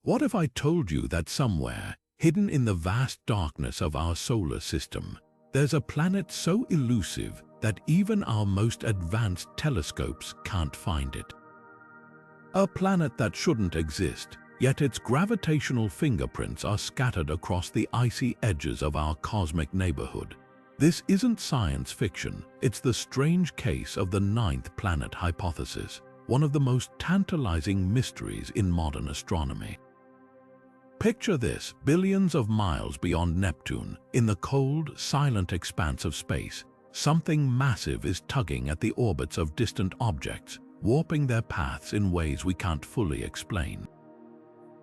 What if I told you that somewhere, hidden in the vast darkness of our solar system, there's a planet so elusive that even our most advanced telescopes can't find it? A planet that shouldn't exist, yet its gravitational fingerprints are scattered across the icy edges of our cosmic neighborhood. This isn't science fiction, it's the strange case of the ninth planet hypothesis, one of the most tantalizing mysteries in modern astronomy. Picture this: billions of miles beyond Neptune, in the cold, silent expanse of space, something massive is tugging at the orbits of distant objects, warping their paths in ways we can't fully explain.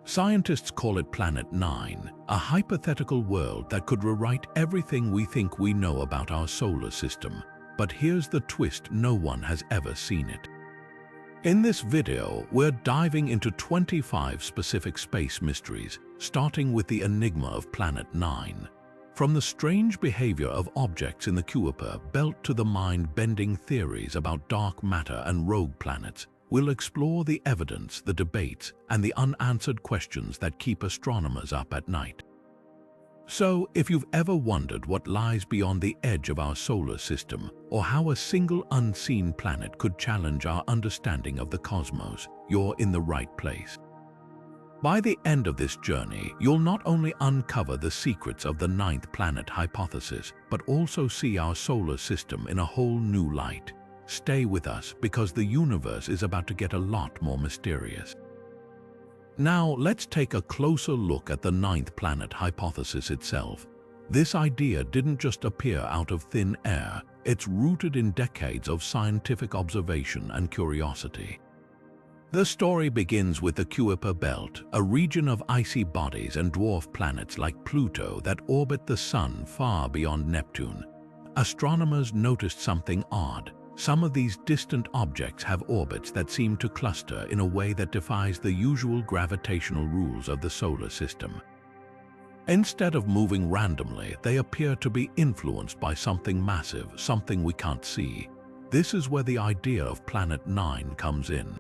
Scientists call it Planet 9, a hypothetical world that could rewrite everything we think we know about our solar system. But here's the twist: no one has ever seen it. In this video, we're diving into 25 specific space mysteries, starting with the enigma of Planet 9. From the strange behavior of objects in the Kuiper belt to the mind-bending theories about dark matter and rogue planets, we'll explore the evidence, the debates, and the unanswered questions that keep astronomers up at night. So, if you've ever wondered what lies beyond the edge of our solar system, or how a single unseen planet could challenge our understanding of the cosmos, you're in the right place. By the end of this journey, you'll not only uncover the secrets of the ninth planet hypothesis, but also see our solar system in a whole new light. Stay with us, because the universe is about to get a lot more mysterious. Now, let's take a closer look at the ninth planet hypothesis itself. This idea didn't just appear out of thin air, it's rooted in decades of scientific observation and curiosity. The story begins with the Kuiper belt, a region of icy bodies and dwarf planets like Pluto that orbit the Sun far beyond Neptune. Astronomers noticed something odd. Some of these distant objects have orbits that seem to cluster in a way that defies the usual gravitational rules of the solar system. Instead of moving randomly, they appear to be influenced by something massive, something we can't see. This is where the idea of Planet 9 comes in.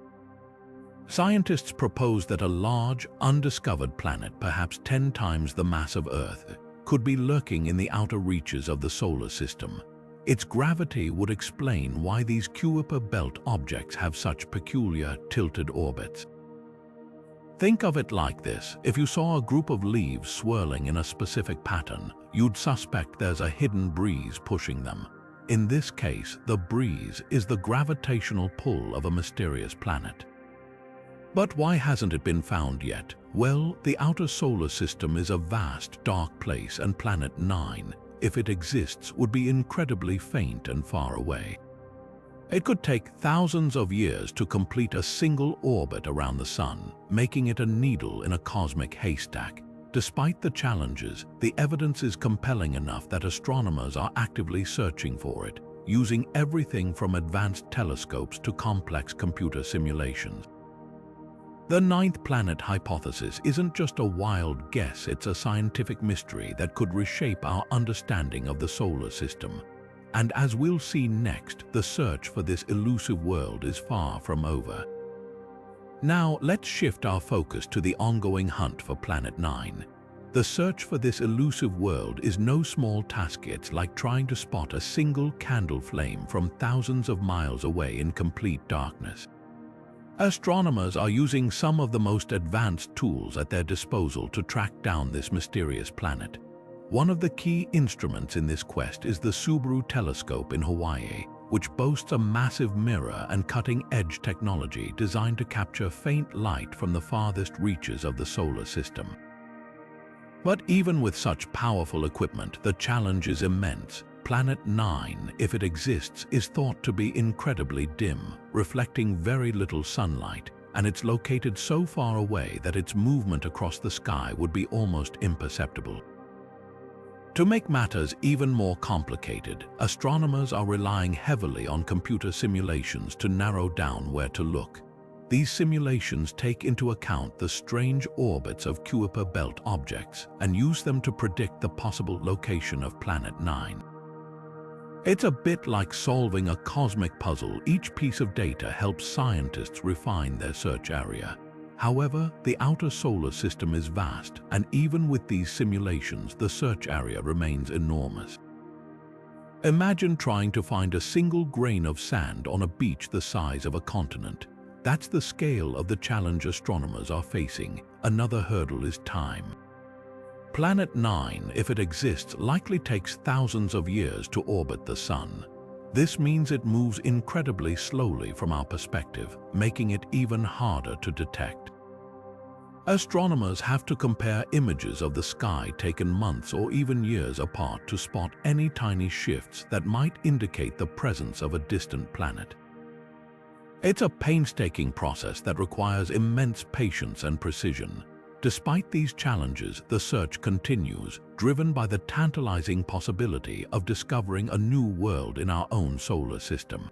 Scientists propose that a large, undiscovered planet, perhaps 10 times the mass of Earth, could be lurking in the outer reaches of the solar system. Its gravity would explain why these Kuiper belt objects have such peculiar, tilted orbits. Think of it like this: if you saw a group of leaves swirling in a specific pattern, you'd suspect there's a hidden breeze pushing them. In this case, the breeze is the gravitational pull of a mysterious planet. But why hasn't it been found yet? Well, the outer solar system is a vast, dark place, and Planet 9, if it exists, would be incredibly faint and far away. It could take thousands of years to complete a single orbit around the Sun, making it a needle in a cosmic haystack. Despite the challenges, the evidence is compelling enough that astronomers are actively searching for it, using everything from advanced telescopes to complex computer simulations. The ninth planet hypothesis isn't just a wild guess, it's a scientific mystery that could reshape our understanding of the solar system. And as we'll see next, the search for this elusive world is far from over. Now, let's shift our focus to the ongoing hunt for Planet 9. The search for this elusive world is no small task. It's like trying to spot a single candle flame from thousands of miles away in complete darkness. Astronomers are using some of the most advanced tools at their disposal to track down this mysterious planet. One of the key instruments in this quest is the Subaru telescope in Hawaii, which boasts a massive mirror and cutting-edge technology designed to capture faint light from the farthest reaches of the solar system. But even with such powerful equipment, the challenge is immense. Planet 9, if it exists, is thought to be incredibly dim, reflecting very little sunlight, and it's located so far away that its movement across the sky would be almost imperceptible. To make matters even more complicated, astronomers are relying heavily on computer simulations to narrow down where to look. These simulations take into account the strange orbits of Kuiper belt objects and use them to predict the possible location of Planet 9. It's a bit like solving a cosmic puzzle. Each piece of data helps scientists refine their search area. However, the outer solar system is vast, and even with these simulations, the search area remains enormous. Imagine trying to find a single grain of sand on a beach the size of a continent. That's the scale of the challenge astronomers are facing. Another hurdle is time. Planet 9, if it exists, likely takes thousands of years to orbit the Sun. This means it moves incredibly slowly from our perspective, making it even harder to detect. Astronomers have to compare images of the sky taken months or even years apart to spot any tiny shifts that might indicate the presence of a distant planet. It's a painstaking process that requires immense patience and precision. Despite these challenges, the search continues, driven by the tantalizing possibility of discovering a new world in our own solar system.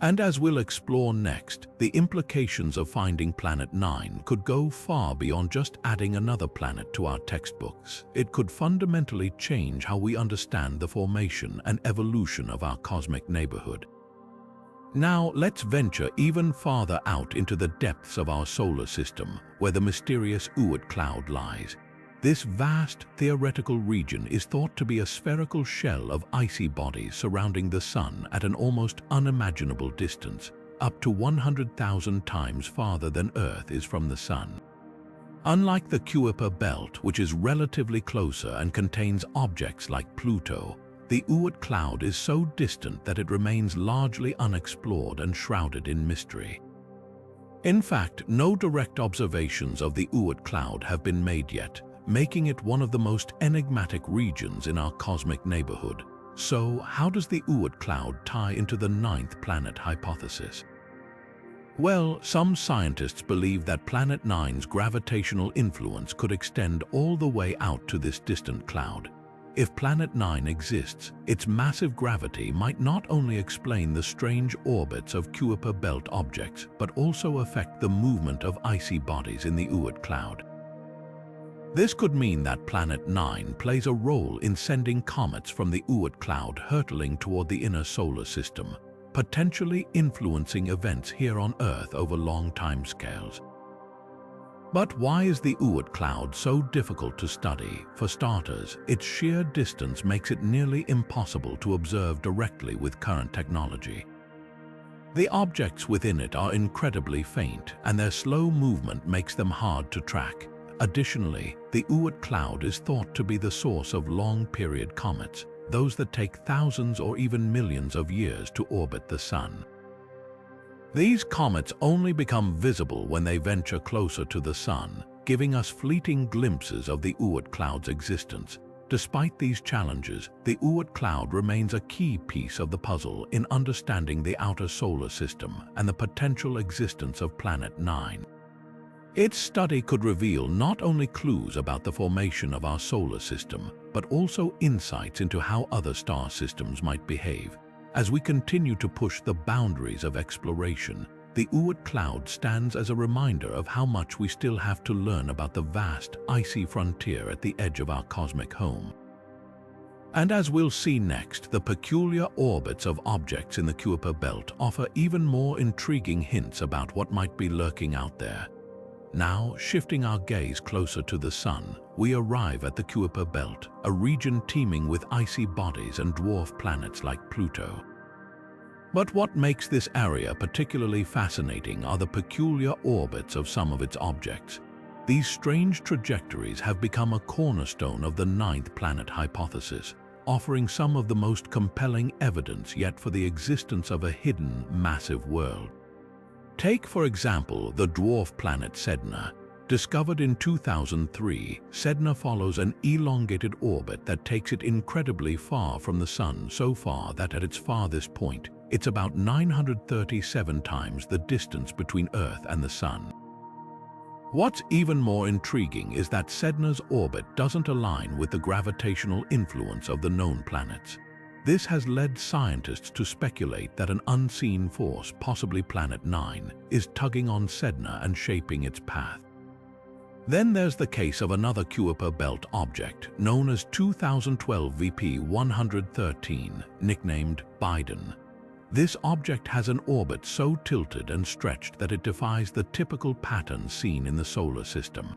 And as we'll explore next, the implications of finding Planet 9 could go far beyond just adding another planet to our textbooks. It could fundamentally change how we understand the formation and evolution of our cosmic neighborhood. Now, let's venture even farther out into the depths of our solar system, where the mysterious Oort cloud lies. This vast theoretical region is thought to be a spherical shell of icy bodies surrounding the Sun at an almost unimaginable distance, up to 100,000 times farther than Earth is from the Sun. Unlike the Kuiper belt, which is relatively closer and contains objects like Pluto, the Oort cloud is so distant that it remains largely unexplored and shrouded in mystery. In fact, no direct observations of the Oort cloud have been made yet, making it one of the most enigmatic regions in our cosmic neighborhood. So, how does the Oort cloud tie into the ninth planet hypothesis? Well, some scientists believe that Planet 9's gravitational influence could extend all the way out to this distant cloud. If Planet 9 exists, its massive gravity might not only explain the strange orbits of Kuiper belt objects, but also affect the movement of icy bodies in the Oort cloud. This could mean that Planet 9 plays a role in sending comets from the Oort cloud hurtling toward the inner solar system, potentially influencing events here on Earth over long timescales. But why is the Oort cloud so difficult to study? For starters, its sheer distance makes it nearly impossible to observe directly with current technology. The objects within it are incredibly faint, and their slow movement makes them hard to track. Additionally, the Oort cloud is thought to be the source of long-period comets, those that take thousands or even millions of years to orbit the Sun. These comets only become visible when they venture closer to the Sun, giving us fleeting glimpses of the Oort cloud's existence. Despite these challenges, the Oort cloud remains a key piece of the puzzle in understanding the outer solar system and the potential existence of Planet 9. Its study could reveal not only clues about the formation of our solar system, but also insights into how other star systems might behave. As we continue to push the boundaries of exploration, the Oort cloud stands as a reminder of how much we still have to learn about the vast, icy frontier at the edge of our cosmic home. And as we'll see next, the peculiar orbits of objects in the Kuiper belt offer even more intriguing hints about what might be lurking out there. Now, shifting our gaze closer to the Sun, we arrive at the Kuiper belt, a region teeming with icy bodies and dwarf planets like Pluto. But what makes this area particularly fascinating are the peculiar orbits of some of its objects. These strange trajectories have become a cornerstone of the ninth planet hypothesis, offering some of the most compelling evidence yet for the existence of a hidden, massive world. Take, for example, the dwarf planet Sedna. Discovered in 2003, Sedna follows an elongated orbit that takes it incredibly far from the Sun, so far that at its farthest point, it's about 937 times the distance between Earth and the Sun. What's even more intriguing is that Sedna's orbit doesn't align with the gravitational influence of the known planets. This has led scientists to speculate that an unseen force, possibly Planet 9, is tugging on Sedna and shaping its path. Then there's the case of another Kuiper belt object, known as 2012 VP 113, nicknamed Biden. This object has an orbit so tilted and stretched that it defies the typical pattern seen in the solar system.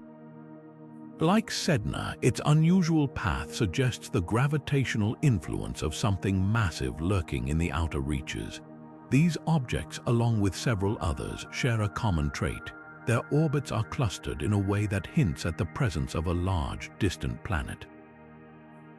Like Sedna, its unusual path suggests the gravitational influence of something massive lurking in the outer reaches. These objects, along with several others, share a common trait. Their orbits are clustered in a way that hints at the presence of a large, distant planet.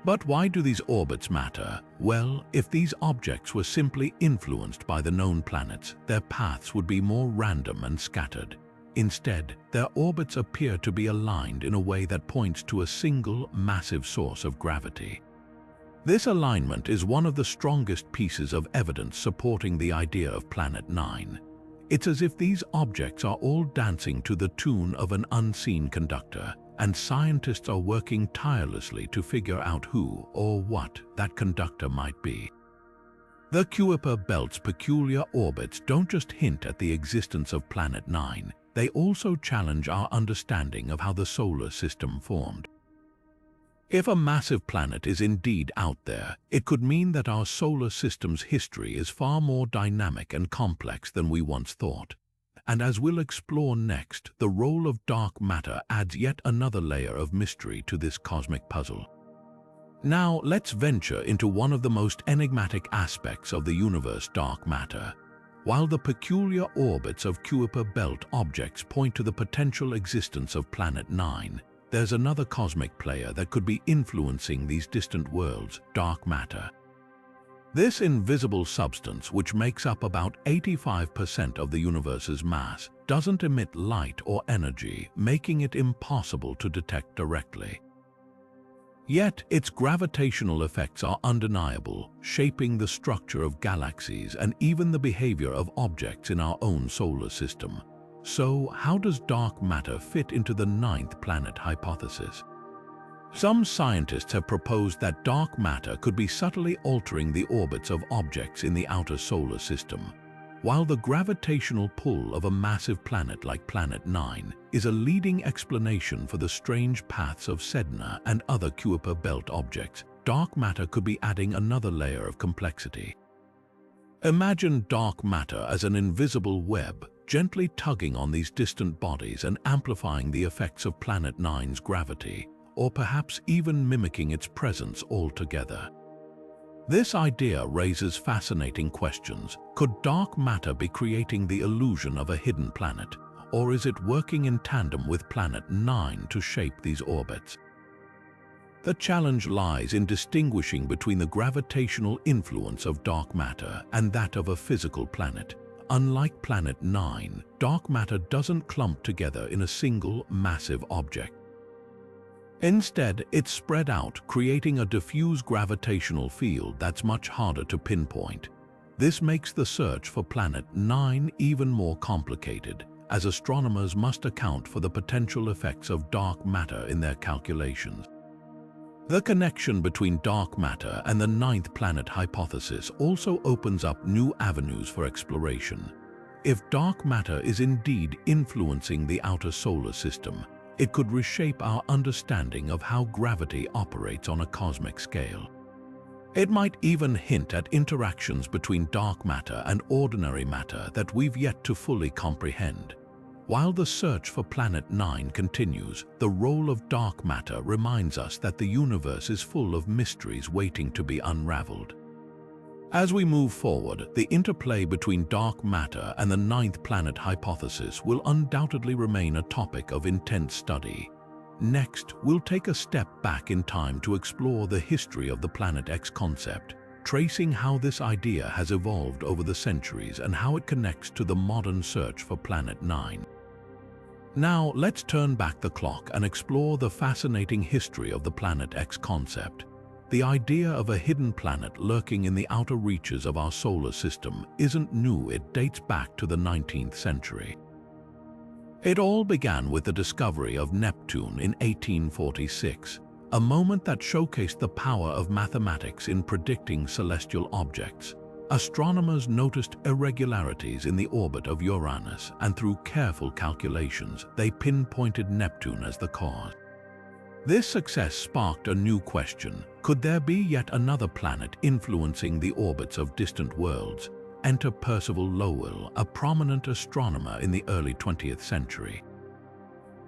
But why do these orbits matter? Well, if these objects were simply influenced by the known planets, their paths would be more random and scattered. Instead, their orbits appear to be aligned in a way that points to a single, massive source of gravity. This alignment is one of the strongest pieces of evidence supporting the idea of Planet 9. It's as if these objects are all dancing to the tune of an unseen conductor, and scientists are working tirelessly to figure out who or what that conductor might be. The Kuiper belt's peculiar orbits don't just hint at the existence of Planet 9, they also challenge our understanding of how the solar system formed. If a massive planet is indeed out there, it could mean that our solar system's history is far more dynamic and complex than we once thought. And as we'll explore next, the role of dark matter adds yet another layer of mystery to this cosmic puzzle. Now, let's venture into one of the most enigmatic aspects of the universe, dark matter. While the peculiar orbits of Kuiper belt objects point to the potential existence of Planet 9, there's another cosmic player that could be influencing these distant worlds, dark matter. This invisible substance, which makes up about 85% of the universe's mass, doesn't emit light or energy, making it impossible to detect directly. Yet, its gravitational effects are undeniable, shaping the structure of galaxies and even the behavior of objects in our own solar system. So, how does dark matter fit into the 9th planet hypothesis? Some scientists have proposed that dark matter could be subtly altering the orbits of objects in the outer solar system, while the gravitational pull of a massive planet like Planet 9 is a leading explanation for the strange paths of Sedna and other Kuiper belt objects. Dark matter could be adding another layer of complexity. Imagine dark matter as an invisible web, gently tugging on these distant bodies and amplifying the effects of Planet 9's gravity, or perhaps even mimicking its presence altogether. This idea raises fascinating questions. Could dark matter be creating the illusion of a hidden planet, or is it working in tandem with Planet 9 to shape these orbits? The challenge lies in distinguishing between the gravitational influence of dark matter and that of a physical planet. Unlike Planet 9, dark matter doesn't clump together in a single, massive object. Instead, it's spread out, creating a diffuse gravitational field that's much harder to pinpoint. This makes the search for Planet 9 even more complicated, as astronomers must account for the potential effects of dark matter in their calculations. The connection between dark matter and the 9th planet hypothesis also opens up new avenues for exploration. If dark matter is indeed influencing the outer solar system, it could reshape our understanding of how gravity operates on a cosmic scale. It might even hint at interactions between dark matter and ordinary matter that we've yet to fully comprehend. While the search for Planet 9 continues, the role of dark matter reminds us that the universe is full of mysteries waiting to be unraveled. As we move forward, the interplay between dark matter and the 9th planet hypothesis will undoubtedly remain a topic of intense study. Next, we'll take a step back in time to explore the history of the Planet X concept, tracing how this idea has evolved over the centuries and how it connects to the modern search for Planet 9. Now, let's turn back the clock and explore the fascinating history of the Planet X concept. The idea of a hidden planet lurking in the outer reaches of our solar system isn't new. It dates back to the 19th century. It all began with the discovery of Neptune in 1846, a moment that showcased the power of mathematics in predicting celestial objects. Astronomers noticed irregularities in the orbit of Uranus, and through careful calculations, they pinpointed Neptune as the cause. This success sparked a new question. Could there be yet another planet influencing the orbits of distant worlds? enter Percival Lowell, a prominent astronomer in the early 20th century.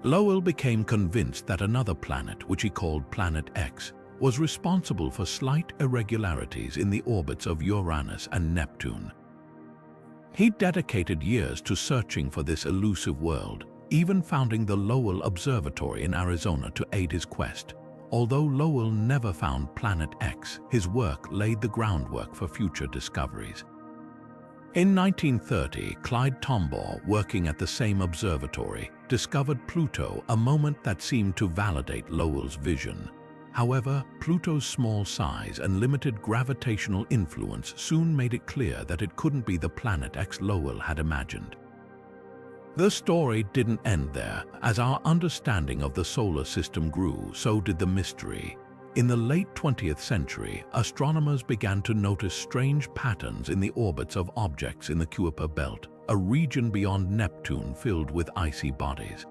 Lowell became convinced that another planet, which he called Planet X, was responsible for slight irregularities in the orbits of Uranus and Neptune. He dedicated years to searching for this elusive world, even founding the Lowell Observatory in Arizona to aid his quest. Although Lowell never found Planet X, his work laid the groundwork for future discoveries. In 1930, Clyde Tombaugh, working at the same observatory, discovered Pluto, a moment that seemed to validate Lowell's vision. However, Pluto's small size and limited gravitational influence soon made it clear that it couldn't be the Planet X Lowell had imagined. The story didn't end there. As our understanding of the solar system grew, so did the mystery. In the late 20th century, astronomers began to notice strange patterns in the orbits of objects in the Kuiper belt, a region beyond Neptune filled with icy bodies.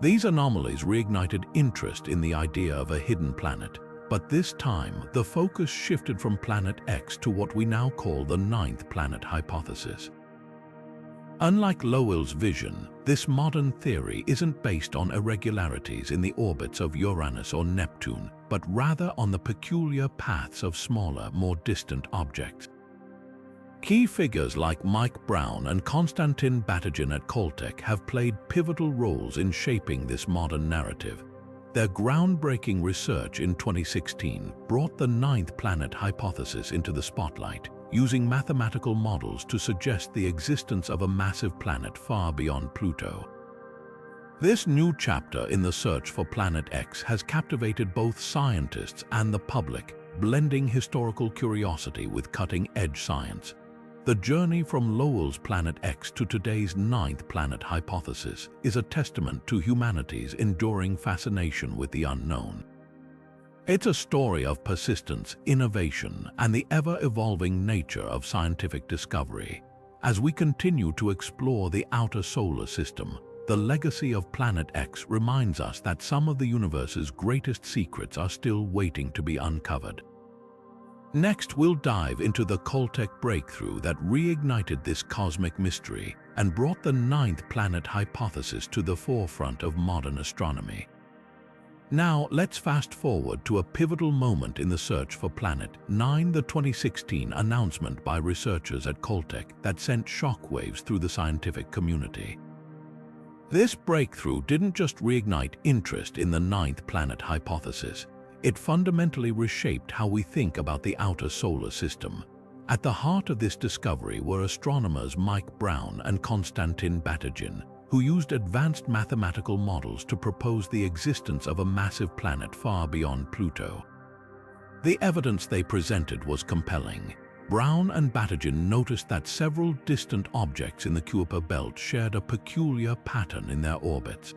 These anomalies reignited interest in the idea of a hidden planet, but this time the focus shifted from Planet X to what we now call the ninth planet hypothesis. Unlike Lowell's vision, this modern theory isn't based on irregularities in the orbits of Uranus or Neptune, but rather on the peculiar paths of smaller, more distant objects. Key figures like Mike Brown and Konstantin Batygin at Caltech have played pivotal roles in shaping this modern narrative. Their groundbreaking research in 2016 brought the ninth planet hypothesis into the spotlight, using mathematical models to suggest the existence of a massive planet far beyond Pluto. This new chapter in the search for Planet X has captivated both scientists and the public, blending historical curiosity with cutting-edge science. The journey from Lowell's Planet X to today's ninth planet hypothesis is a testament to humanity's enduring fascination with the unknown. It's a story of persistence, innovation, and the ever-evolving nature of scientific discovery. As we continue to explore the outer solar system, the legacy of Planet X reminds us that some of the universe's greatest secrets are still waiting to be uncovered. Next, we'll dive into the Caltech breakthrough that reignited this cosmic mystery and brought the ninth planet hypothesis to the forefront of modern astronomy. Now, let's fast forward to a pivotal moment in the search for Planet 9, the 2016 announcement by researchers at Caltech that sent shockwaves through the scientific community. This breakthrough didn't just reignite interest in the ninth planet hypothesis. It fundamentally reshaped how we think about the outer solar system. At the heart of this discovery were astronomers Mike Brown and Konstantin Batygin, who used advanced mathematical models to propose the existence of a massive planet far beyond Pluto. The evidence they presented was compelling. Brown and Batygin noticed that several distant objects in the Kuiper belt shared a peculiar pattern in their orbits.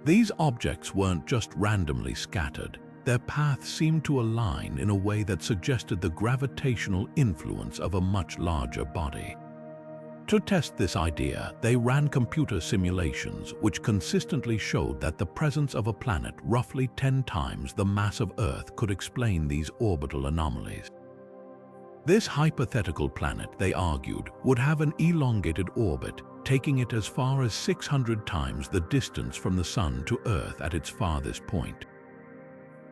These objects weren't just randomly scattered. Their paths seemed to align in a way that suggested the gravitational influence of a much larger body. To test this idea, they ran computer simulations which consistently showed that the presence of a planet roughly 10 times the mass of Earth could explain these orbital anomalies. This hypothetical planet, they argued, would have an elongated orbit, taking it as far as 600 times the distance from the Sun to Earth at its farthest point.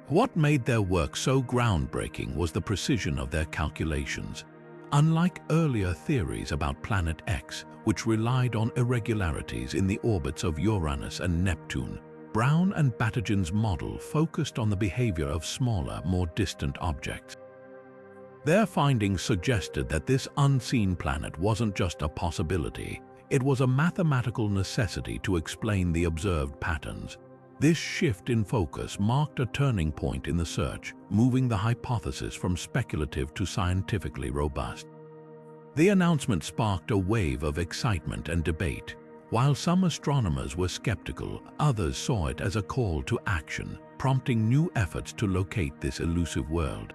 What made their work so groundbreaking was the precision of their calculations. Unlike earlier theories about Planet X, which relied on irregularities in the orbits of Uranus and Neptune, Brown and Batygin's model focused on the behavior of smaller, more distant objects. Their findings suggested that this unseen planet wasn't just a possibility, it was a mathematical necessity to explain the observed patterns. This shift in focus marked a turning point in the search, moving the hypothesis from speculative to scientifically robust. The announcement sparked a wave of excitement and debate. While some astronomers were skeptical, others saw it as a call to action, prompting new efforts to locate this elusive world.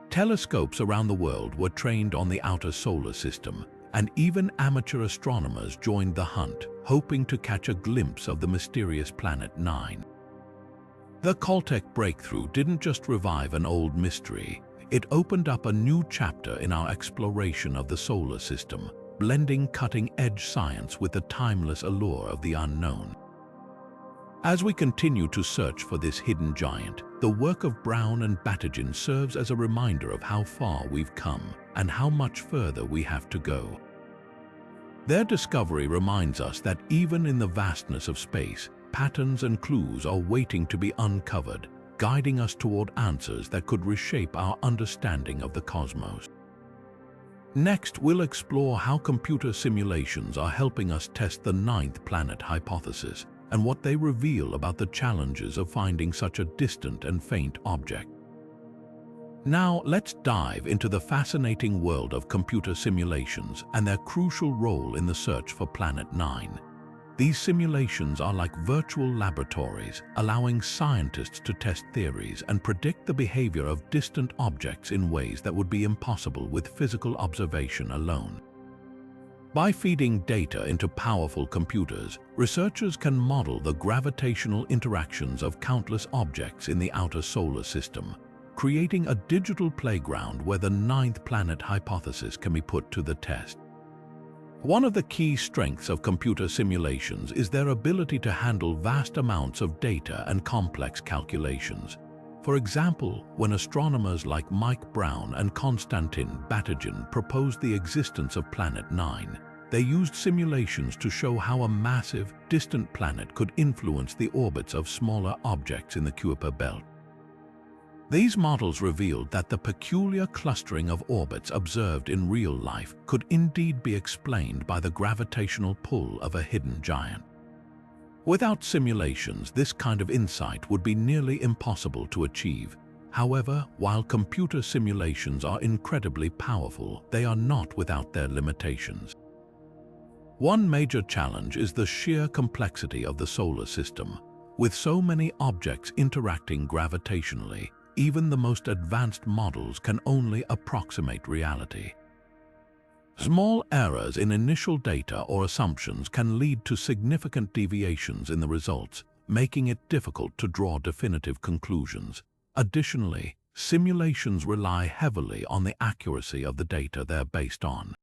Telescopes around the world were trained on the outer solar system, and even amateur astronomers joined the hunt, hoping to catch a glimpse of the mysterious Planet 9. The Caltech breakthrough didn't just revive an old mystery, It opened up a new chapter in our exploration of the solar system, blending cutting-edge science with the timeless allure of the unknown. As we continue to search for this hidden giant, the work of Brown and Batygin serves as a reminder of how far we've come and how much further we have to go. Their discovery reminds us that even in the vastness of space, patterns and clues are waiting to be uncovered, guiding us toward answers that could reshape our understanding of the cosmos. Next, we'll explore how computer simulations are helping us test the ninth planet hypothesis and what they reveal about the challenges of finding such a distant and faint object. Now, let's dive into the fascinating world of computer simulations and their crucial role in the search for Planet 9. These simulations are like virtual laboratories, allowing scientists to test theories and predict the behavior of distant objects in ways that would be impossible with physical observation alone. By feeding data into powerful computers, researchers can model the gravitational interactions of countless objects in the outer solar system, creating a digital playground where the ninth planet hypothesis can be put to the test. One of the key strengths of computer simulations is their ability to handle vast amounts of data and complex calculations. For example, when astronomers like Mike Brown and Konstantin Batygin proposed the existence of Planet 9, they used simulations to show how a massive, distant planet could influence the orbits of smaller objects in the Kuiper belt. These models revealed that the peculiar clustering of orbits observed in real life could indeed be explained by the gravitational pull of a hidden giant. Without simulations, this kind of insight would be nearly impossible to achieve. However, while computer simulations are incredibly powerful, they are not without their limitations. One major challenge is the sheer complexity of the solar system. With so many objects interacting gravitationally, even the most advanced models can only approximate reality. Small errors in initial data or assumptions can lead to significant deviations in the results, making it difficult to draw definitive conclusions. Additionally, simulations rely heavily on the accuracy of the data they're based on.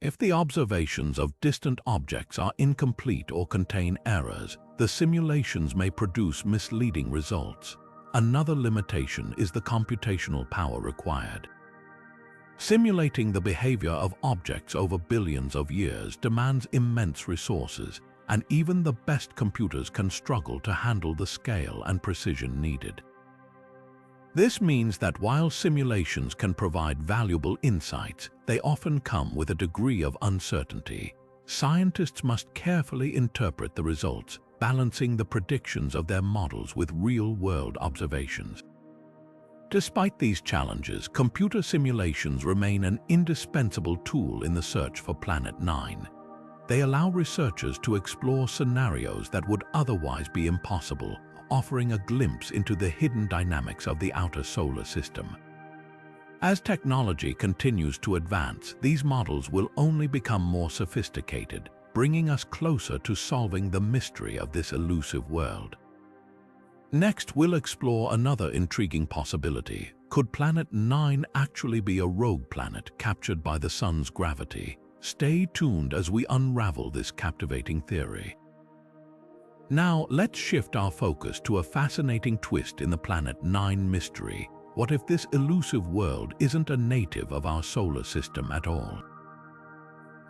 If the observations of distant objects are incomplete or contain errors, the simulations may produce misleading results. Another limitation is the computational power required. Simulating the behavior of objects over billions of years demands immense resources, and even the best computers can struggle to handle the scale and precision needed. This means that while simulations can provide valuable insights, they often come with a degree of uncertainty. Scientists must carefully interpret the results, balancing the predictions of their models with real-world observations. Despite these challenges, computer simulations remain an indispensable tool in the search for Planet 9. They allow researchers to explore scenarios that would otherwise be impossible, offering a glimpse into the hidden dynamics of the outer solar system. As technology continues to advance, these models will only become more sophisticated, bringing us closer to solving the mystery of this elusive world. Next, we'll explore another intriguing possibility. Could Planet 9 actually be a rogue planet captured by the Sun's gravity? Stay tuned as we unravel this captivating theory. Now, let's shift our focus to a fascinating twist in the Planet 9 mystery. What if this elusive world isn't a native of our solar system at all?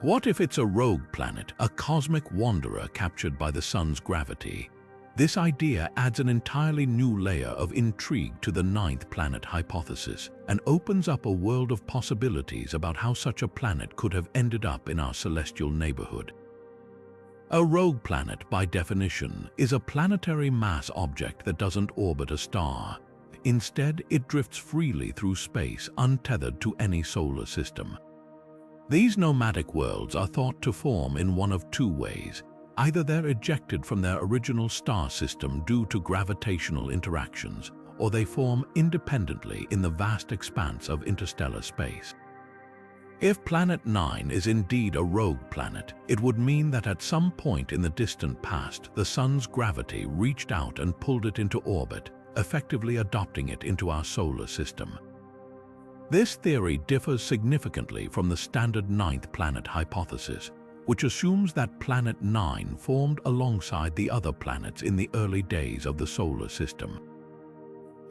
What if it's a rogue planet, a cosmic wanderer captured by the Sun's gravity? This idea adds an entirely new layer of intrigue to the ninth planet hypothesis and opens up a world of possibilities about how such a planet could have ended up in our celestial neighborhood. A rogue planet, by definition, is a planetary mass object that doesn't orbit a star. Instead, it drifts freely through space, untethered to any solar system. These nomadic worlds are thought to form in one of two ways. Either they're ejected from their original star system due to gravitational interactions, or they form independently in the vast expanse of interstellar space. If Planet 9 is indeed a rogue planet, it would mean that at some point in the distant past, the Sun's gravity reached out and pulled it into orbit, effectively adopting it into our solar system. This theory differs significantly from the standard ninth planet hypothesis, which assumes that Planet 9 formed alongside the other planets in the early days of the solar system.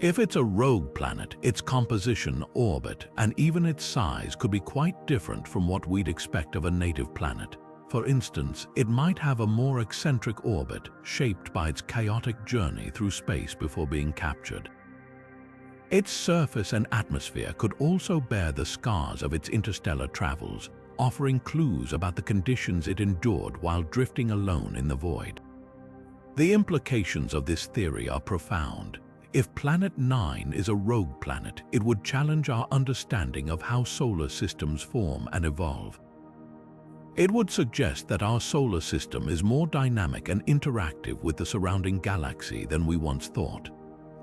If it's a rogue planet, its composition, orbit, and even its size could be quite different from what we'd expect of a native planet. For instance, it might have a more eccentric orbit, shaped by its chaotic journey through space before being captured. Its surface and atmosphere could also bear the scars of its interstellar travels, offering clues about the conditions it endured while drifting alone in the void. The implications of this theory are profound. If Planet 9 is a rogue planet, it would challenge our understanding of how solar systems form and evolve. It would suggest that our solar system is more dynamic and interactive with the surrounding galaxy than we once thought.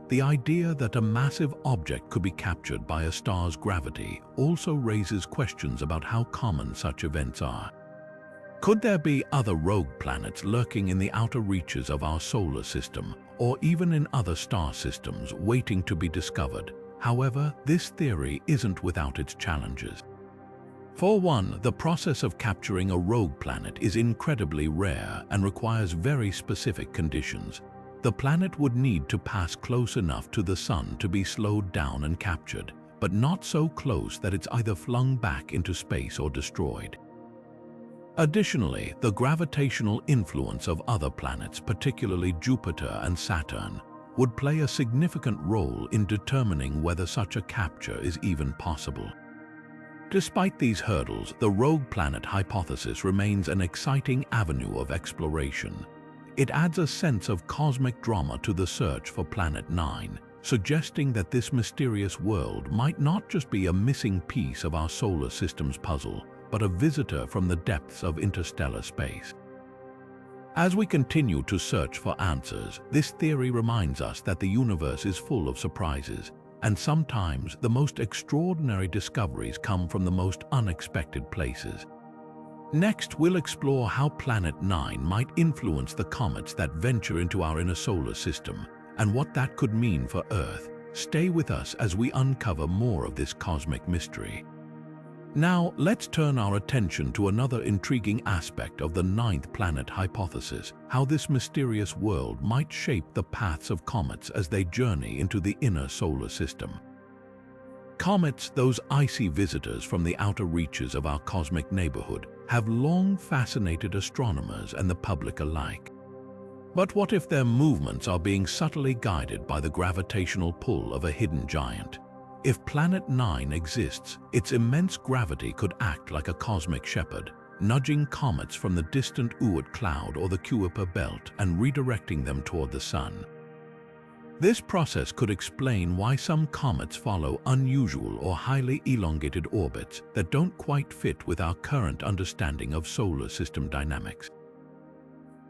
The idea that a massive object could be captured by a star's gravity also raises questions about how common such events are. Could there be other rogue planets lurking in the outer reaches of our solar system, or even in other star systems waiting to be discovered? However, this theory isn't without its challenges. For one, the process of capturing a rogue planet is incredibly rare and requires very specific conditions. The planet would need to pass close enough to the Sun to be slowed down and captured, but not so close that it's either flung back into space or destroyed. Additionally, the gravitational influence of other planets, particularly Jupiter and Saturn, would play a significant role in determining whether such a capture is even possible. Despite these hurdles, the rogue planet hypothesis remains an exciting avenue of exploration. It adds a sense of cosmic drama to the search for Planet 9, suggesting that this mysterious world might not just be a missing piece of our solar system's puzzle, but a visitor from the depths of interstellar space. As we continue to search for answers, this theory reminds us that the universe is full of surprises, and sometimes the most extraordinary discoveries come from the most unexpected places. Next, we'll explore how Planet 9 might influence the comets that venture into our inner solar system, and what that could mean for Earth. Stay with us as we uncover more of this cosmic mystery. Now, let's turn our attention to another intriguing aspect of the ninth planet hypothesis, how this mysterious world might shape the paths of comets as they journey into the inner solar system. Comets, those icy visitors from the outer reaches of our cosmic neighborhood, have long fascinated astronomers and the public alike. But what if their movements are being subtly guided by the gravitational pull of a hidden giant? If Planet 9 exists, its immense gravity could act like a cosmic shepherd, nudging comets from the distant Oort cloud or the Kuiper belt and redirecting them toward the Sun. This process could explain why some comets follow unusual or highly elongated orbits that don't quite fit with our current understanding of solar system dynamics.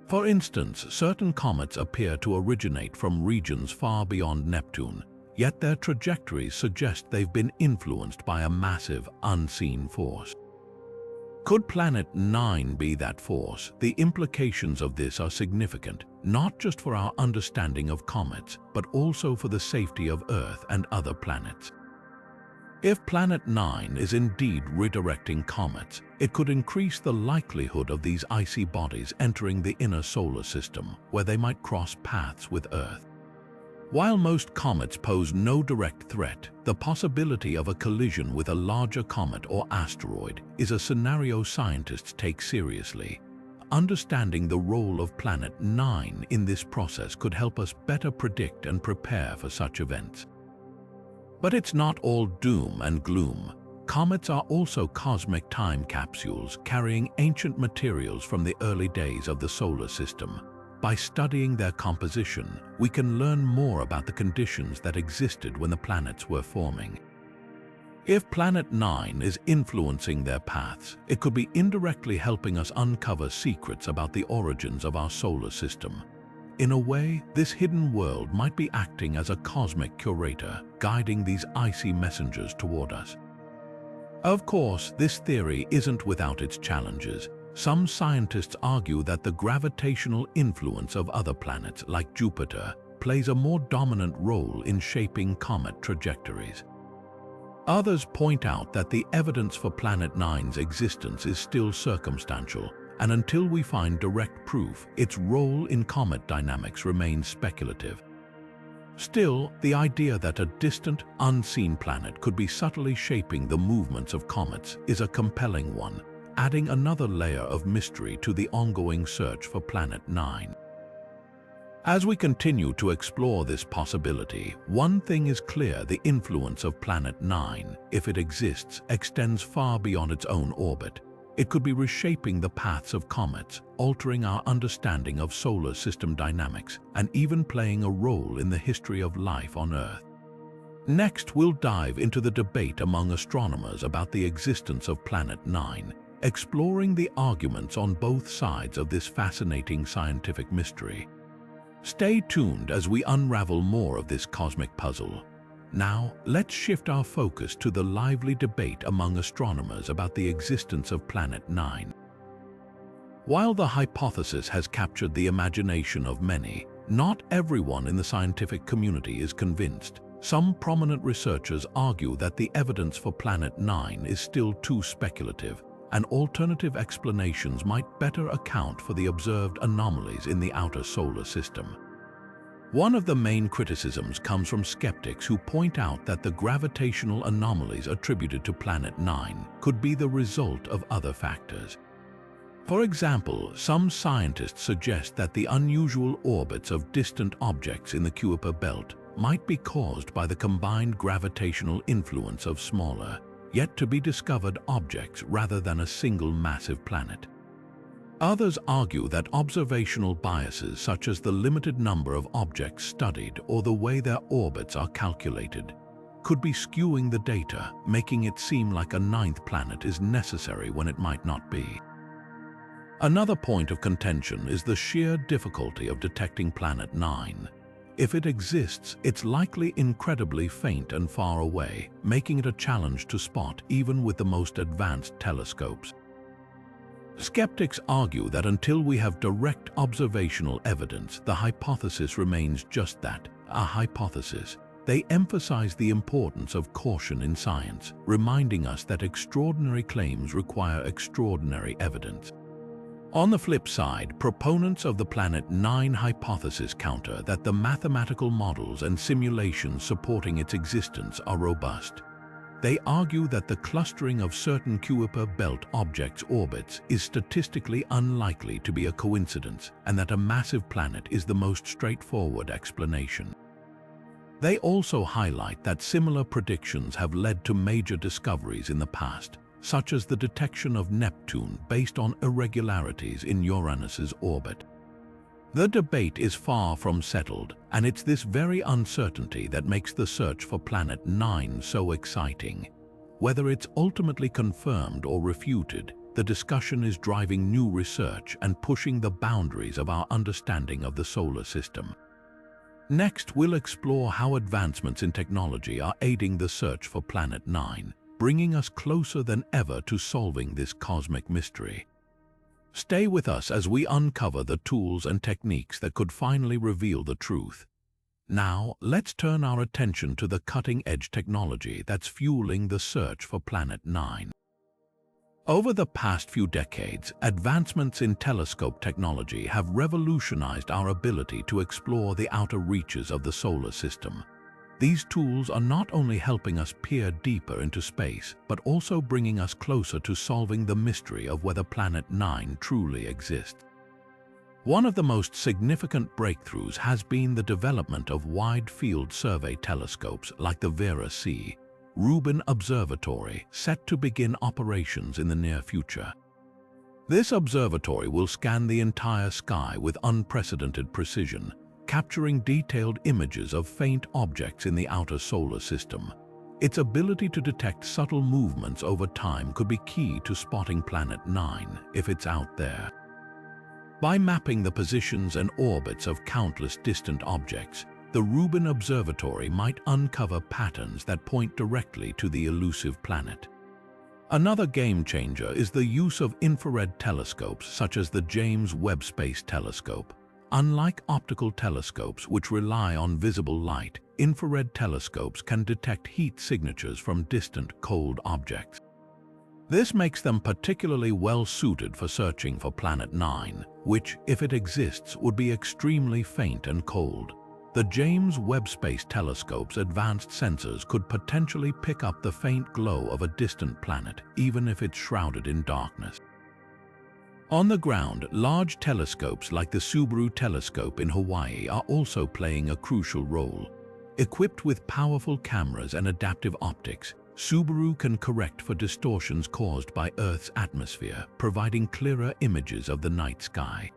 For instance, certain comets appear to originate from regions far beyond Neptune, yet their trajectories suggest they've been influenced by a massive, unseen force. Could Planet 9 be that force? The implications of this are significant, not just for our understanding of comets, but also for the safety of Earth and other planets. If Planet 9 is indeed redirecting comets, it could increase the likelihood of these icy bodies entering the inner solar system, where they might cross paths with Earth. While most comets pose no direct threat, the possibility of a collision with a larger comet or asteroid is a scenario scientists take seriously. Understanding the role of Planet 9 in this process could help us better predict and prepare for such events. But it's not all doom and gloom. Comets are also cosmic time capsules carrying ancient materials from the early days of the solar system. By studying their composition, we can learn more about the conditions that existed when the planets were forming. If Planet 9 is influencing their paths, it could be indirectly helping us uncover secrets about the origins of our solar system. In a way, this hidden world might be acting as a cosmic curator, guiding these icy messengers toward us. Of course, this theory isn't without its challenges. Some scientists argue that the gravitational influence of other planets, like Jupiter, plays a more dominant role in shaping comet trajectories. Others point out that the evidence for Planet 9's existence is still circumstantial, and until we find direct proof, its role in comet dynamics remains speculative. Still, the idea that a distant, unseen planet could be subtly shaping the movements of comets is a compelling one, adding another layer of mystery to the ongoing search for Planet 9. As we continue to explore this possibility, one thing is clear: the influence of Planet 9, if it exists, extends far beyond its own orbit. It could be reshaping the paths of comets, altering our understanding of solar system dynamics, and even playing a role in the history of life on Earth. Next, we'll dive into the debate among astronomers about the existence of Planet 9, exploring the arguments on both sides of this fascinating scientific mystery. Stay tuned as we unravel more of this cosmic puzzle. Now, let's shift our focus to the lively debate among astronomers about the existence of Planet 9. While the hypothesis has captured the imagination of many, not everyone in the scientific community is convinced. Some prominent researchers argue that the evidence for Planet 9 is still too speculative, and alternative explanations might better account for the observed anomalies in the outer solar system. One of the main criticisms comes from skeptics who point out that the gravitational anomalies attributed to Planet 9 could be the result of other factors. For example, some scientists suggest that the unusual orbits of distant objects in the Kuiper belt might be caused by the combined gravitational influence of smaller, yet-to-be-discovered objects rather than a single massive planet. Others argue that observational biases such as the limited number of objects studied or the way their orbits are calculated could be skewing the data, making it seem like a ninth planet is necessary when it might not be. Another point of contention is the sheer difficulty of detecting Planet 9. If it exists, it's likely incredibly faint and far away, making it a challenge to spot even with the most advanced telescopes. Skeptics argue that until we have direct observational evidence, the hypothesis remains just that, a hypothesis. They emphasize the importance of caution in science, reminding us that extraordinary claims require extraordinary evidence. On the flip side, proponents of the Planet 9 hypothesis counter that the mathematical models and simulations supporting its existence are robust. They argue that the clustering of certain Kuiper belt objects' orbits is statistically unlikely to be a coincidence, and that a massive planet is the most straightforward explanation. They also highlight that similar predictions have led to major discoveries in the past, such as the detection of Neptune based on irregularities in Uranus's orbit. The debate is far from settled, and it's this very uncertainty that makes the search for Planet 9 so exciting. Whether it's ultimately confirmed or refuted, the discussion is driving new research and pushing the boundaries of our understanding of the solar system. Next, we'll explore how advancements in technology are aiding the search for Planet 9, bringing us closer than ever to solving this cosmic mystery. Stay with us as we uncover the tools and techniques that could finally reveal the truth. Now, let's turn our attention to the cutting-edge technology that's fueling the search for Planet 9. Over the past few decades, advancements in telescope technology have revolutionized our ability to explore the outer reaches of the solar system. These tools are not only helping us peer deeper into space, but also bringing us closer to solving the mystery of whether Planet 9 truly exists. One of the most significant breakthroughs has been the development of wide-field survey telescopes like the Vera-C Rubin Observatory, set to begin operations in the near future. This observatory will scan the entire sky with unprecedented precision, capturing detailed images of faint objects in the outer solar system. Its ability to detect subtle movements over time could be key to spotting Planet 9 if it's out there. By mapping the positions and orbits of countless distant objects, the Rubin Observatory might uncover patterns that point directly to the elusive planet. Another game-changer is the use of infrared telescopes such as the James Webb Space Telescope. Unlike optical telescopes, which rely on visible light, infrared telescopes can detect heat signatures from distant, cold objects. This makes them particularly well suited for searching for Planet 9, which, if it exists, would be extremely faint and cold. The James Webb Space Telescope's advanced sensors could potentially pick up the faint glow of a distant planet, even if it's shrouded in darkness. On the ground, large telescopes like the Subaru telescope in Hawaii are also playing a crucial role. Equipped with powerful cameras and adaptive optics, Subaru can correct for distortions caused by Earth's atmosphere, providing clearer images of the night sky.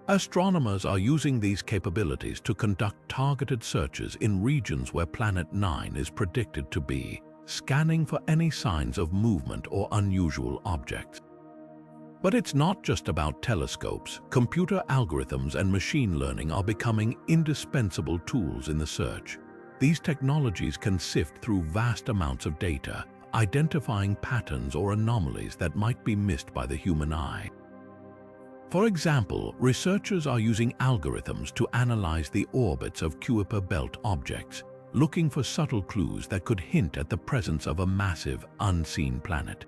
Astronomers are using these capabilities to conduct targeted searches in regions where Planet 9 is predicted to be, scanning for any signs of movement or unusual objects. But it's not just about telescopes. Computer algorithms and machine learning are becoming indispensable tools in the search. These technologies can sift through vast amounts of data, identifying patterns or anomalies that might be missed by the human eye. For example, researchers are using algorithms to analyze the orbits of Kuiper belt objects, looking for subtle clues that could hint at the presence of a massive, unseen planet.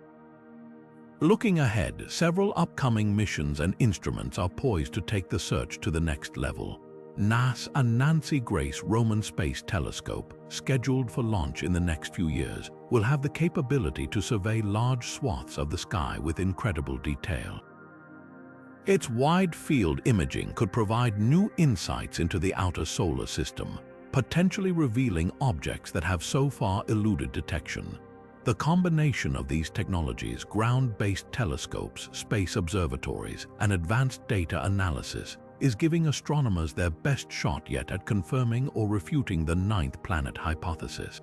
Looking ahead, several upcoming missions and instruments are poised to take the search to the next level. NASA's Nancy Grace Roman Space Telescope, scheduled for launch in the next few years, will have the capability to survey large swaths of the sky with incredible detail. Its wide-field imaging could provide new insights into the outer solar system, potentially revealing objects that have so far eluded detection. The combination of these technologies, ground-based telescopes, space observatories, and advanced data analysis, is giving astronomers their best shot yet at confirming or refuting the ninth planet hypothesis.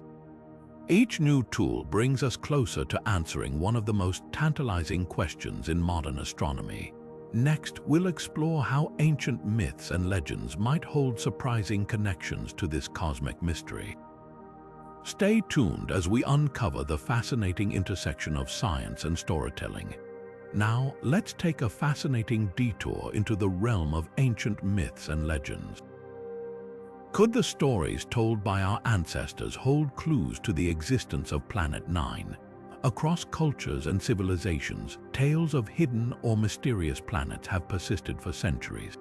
Each new tool brings us closer to answering one of the most tantalizing questions in modern astronomy. Next, we'll explore how ancient myths and legends might hold surprising connections to this cosmic mystery. Stay tuned as we uncover the fascinating intersection of science and storytelling. Now, let's take a fascinating detour into the realm of ancient myths and legends. Could the stories told by our ancestors hold clues to the existence of Planet 9? Across cultures and civilizations, tales of hidden or mysterious planets have persisted for centuries.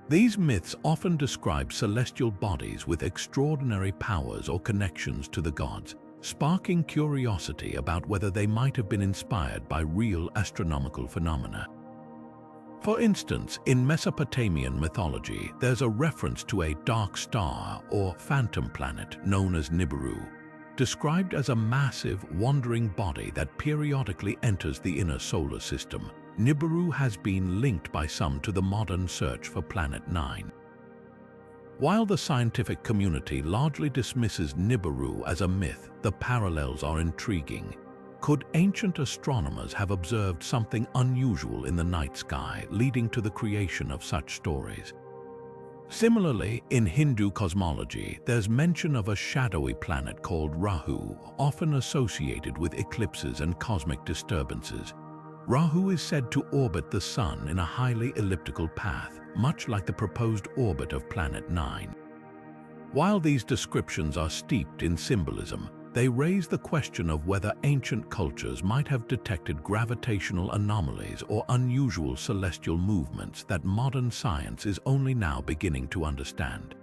These myths often describe celestial bodies with extraordinary powers or connections to the gods, sparking curiosity about whether they might have been inspired by real astronomical phenomena. For instance, in Mesopotamian mythology, there's a reference to a dark star or phantom planet known as Nibiru, described as a massive, wandering body that periodically enters the inner solar system. Nibiru has been linked by some to the modern search for Planet 9. While the scientific community largely dismisses Nibiru as a myth, the parallels are intriguing. Could ancient astronomers have observed something unusual in the night sky, leading to the creation of such stories? Similarly, in Hindu cosmology, there's mention of a shadowy planet called Rahu, often associated with eclipses and cosmic disturbances. Rahu is said to orbit the Sun in a highly elliptical path, much like the proposed orbit of Planet 9. While these descriptions are steeped in symbolism, they raise the question of whether ancient cultures might have detected gravitational anomalies or unusual celestial movements that modern science is only now beginning to understand.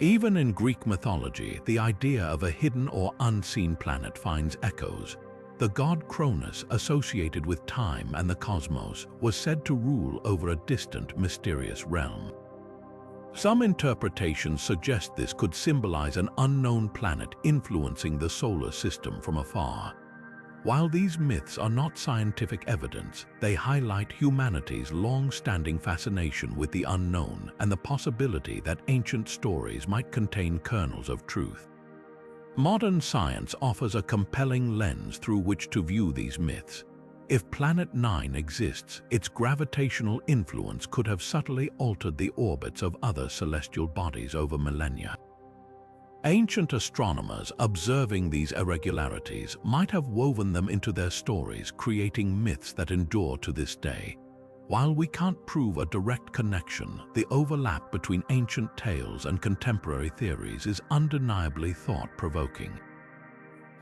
Even in Greek mythology, the idea of a hidden or unseen planet finds echoes. The god Cronus, associated with time and the cosmos, was said to rule over a distant, mysterious realm. Some interpretations suggest this could symbolize an unknown planet influencing the solar system from afar. While these myths are not scientific evidence, they highlight humanity's long-standing fascination with the unknown and the possibility that ancient stories might contain kernels of truth. Modern science offers a compelling lens through which to view these myths. If Planet 9 exists, its gravitational influence could have subtly altered the orbits of other celestial bodies over millennia. Ancient astronomers observing these irregularities might have woven them into their stories, creating myths that endure to this day. While we can't prove a direct connection, the overlap between ancient tales and contemporary theories is undeniably thought-provoking.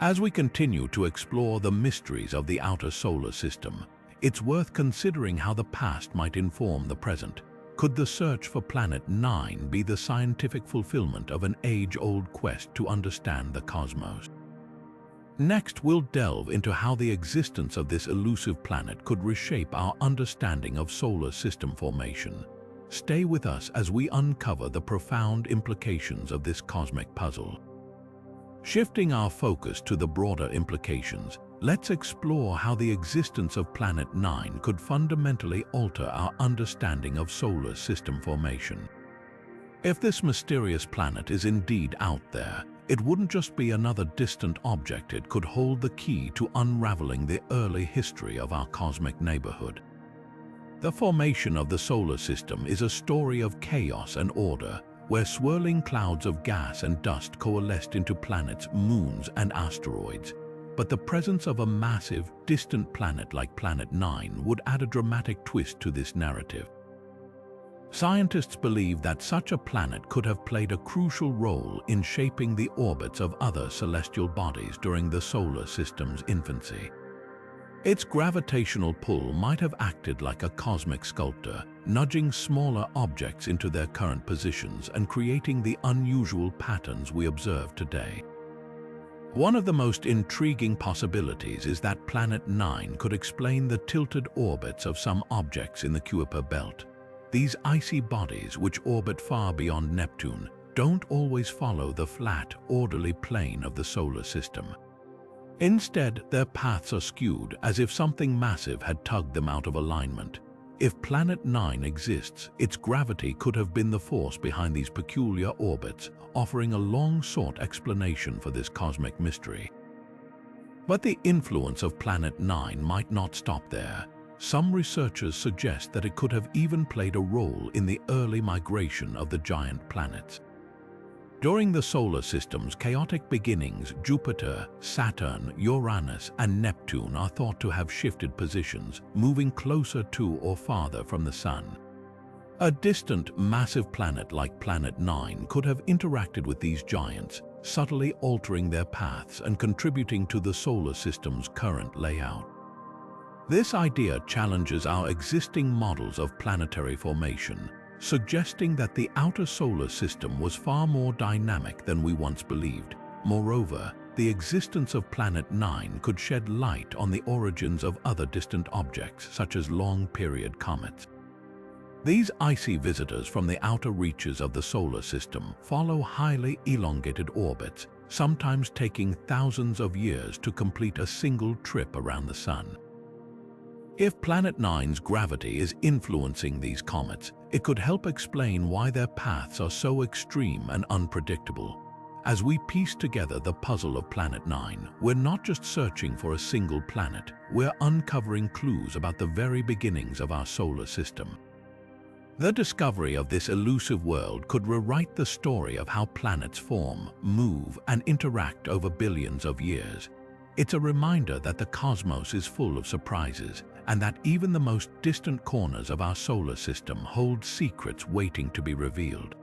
As we continue to explore the mysteries of the outer solar system, it's worth considering how the past might inform the present. Could the search for Planet 9 be the scientific fulfillment of an age-old quest to understand the cosmos? Next, we'll delve into how the existence of this elusive planet could reshape our understanding of solar system formation. Stay with us as we uncover the profound implications of this cosmic puzzle. Shifting our focus to the broader implications, let's explore how the existence of Planet 9 could fundamentally alter our understanding of solar system formation. If this mysterious planet is indeed out there, it wouldn't just be another distant object. It could hold the key to unraveling the early history of our cosmic neighborhood. The formation of the solar system is a story of chaos and order, where swirling clouds of gas and dust coalesced into planets, moons, and asteroids. But the presence of a massive, distant planet like Planet 9 would add a dramatic twist to this narrative. Scientists believe that such a planet could have played a crucial role in shaping the orbits of other celestial bodies during the solar system's infancy. Its gravitational pull might have acted like a cosmic sculptor, nudging smaller objects into their current positions and creating the unusual patterns we observe today. One of the most intriguing possibilities is that Planet 9 could explain the tilted orbits of some objects in the Kuiper belt. These icy bodies, which orbit far beyond Neptune, don't always follow the flat, orderly plane of the solar system. Instead, their paths are skewed, as if something massive had tugged them out of alignment. If Planet 9 exists, its gravity could have been the force behind these peculiar orbits, offering a long-sought explanation for this cosmic mystery. But the influence of Planet 9 might not stop there. Some researchers suggest that it could have even played a role in the early migration of the giant planets. During the solar system's chaotic beginnings, Jupiter, Saturn, Uranus, and Neptune are thought to have shifted positions, moving closer to or farther from the Sun. A distant, massive planet like Planet 9 could have interacted with these giants, subtly altering their paths and contributing to the solar system's current layout. This idea challenges our existing models of planetary formation, suggesting that the outer solar system was far more dynamic than we once believed. Moreover, the existence of Planet 9 could shed light on the origins of other distant objects, such as long-period comets. These icy visitors from the outer reaches of the solar system follow highly elongated orbits, sometimes taking thousands of years to complete a single trip around the Sun. If Planet 9's gravity is influencing these comets, it could help explain why their paths are so extreme and unpredictable. As we piece together the puzzle of Planet 9, we're not just searching for a single planet, we're uncovering clues about the very beginnings of our solar system. The discovery of this elusive world could rewrite the story of how planets form, move, and interact over billions of years. It's a reminder that the cosmos is full of surprises, and that even the most distant corners of our solar system hold secrets waiting to be revealed.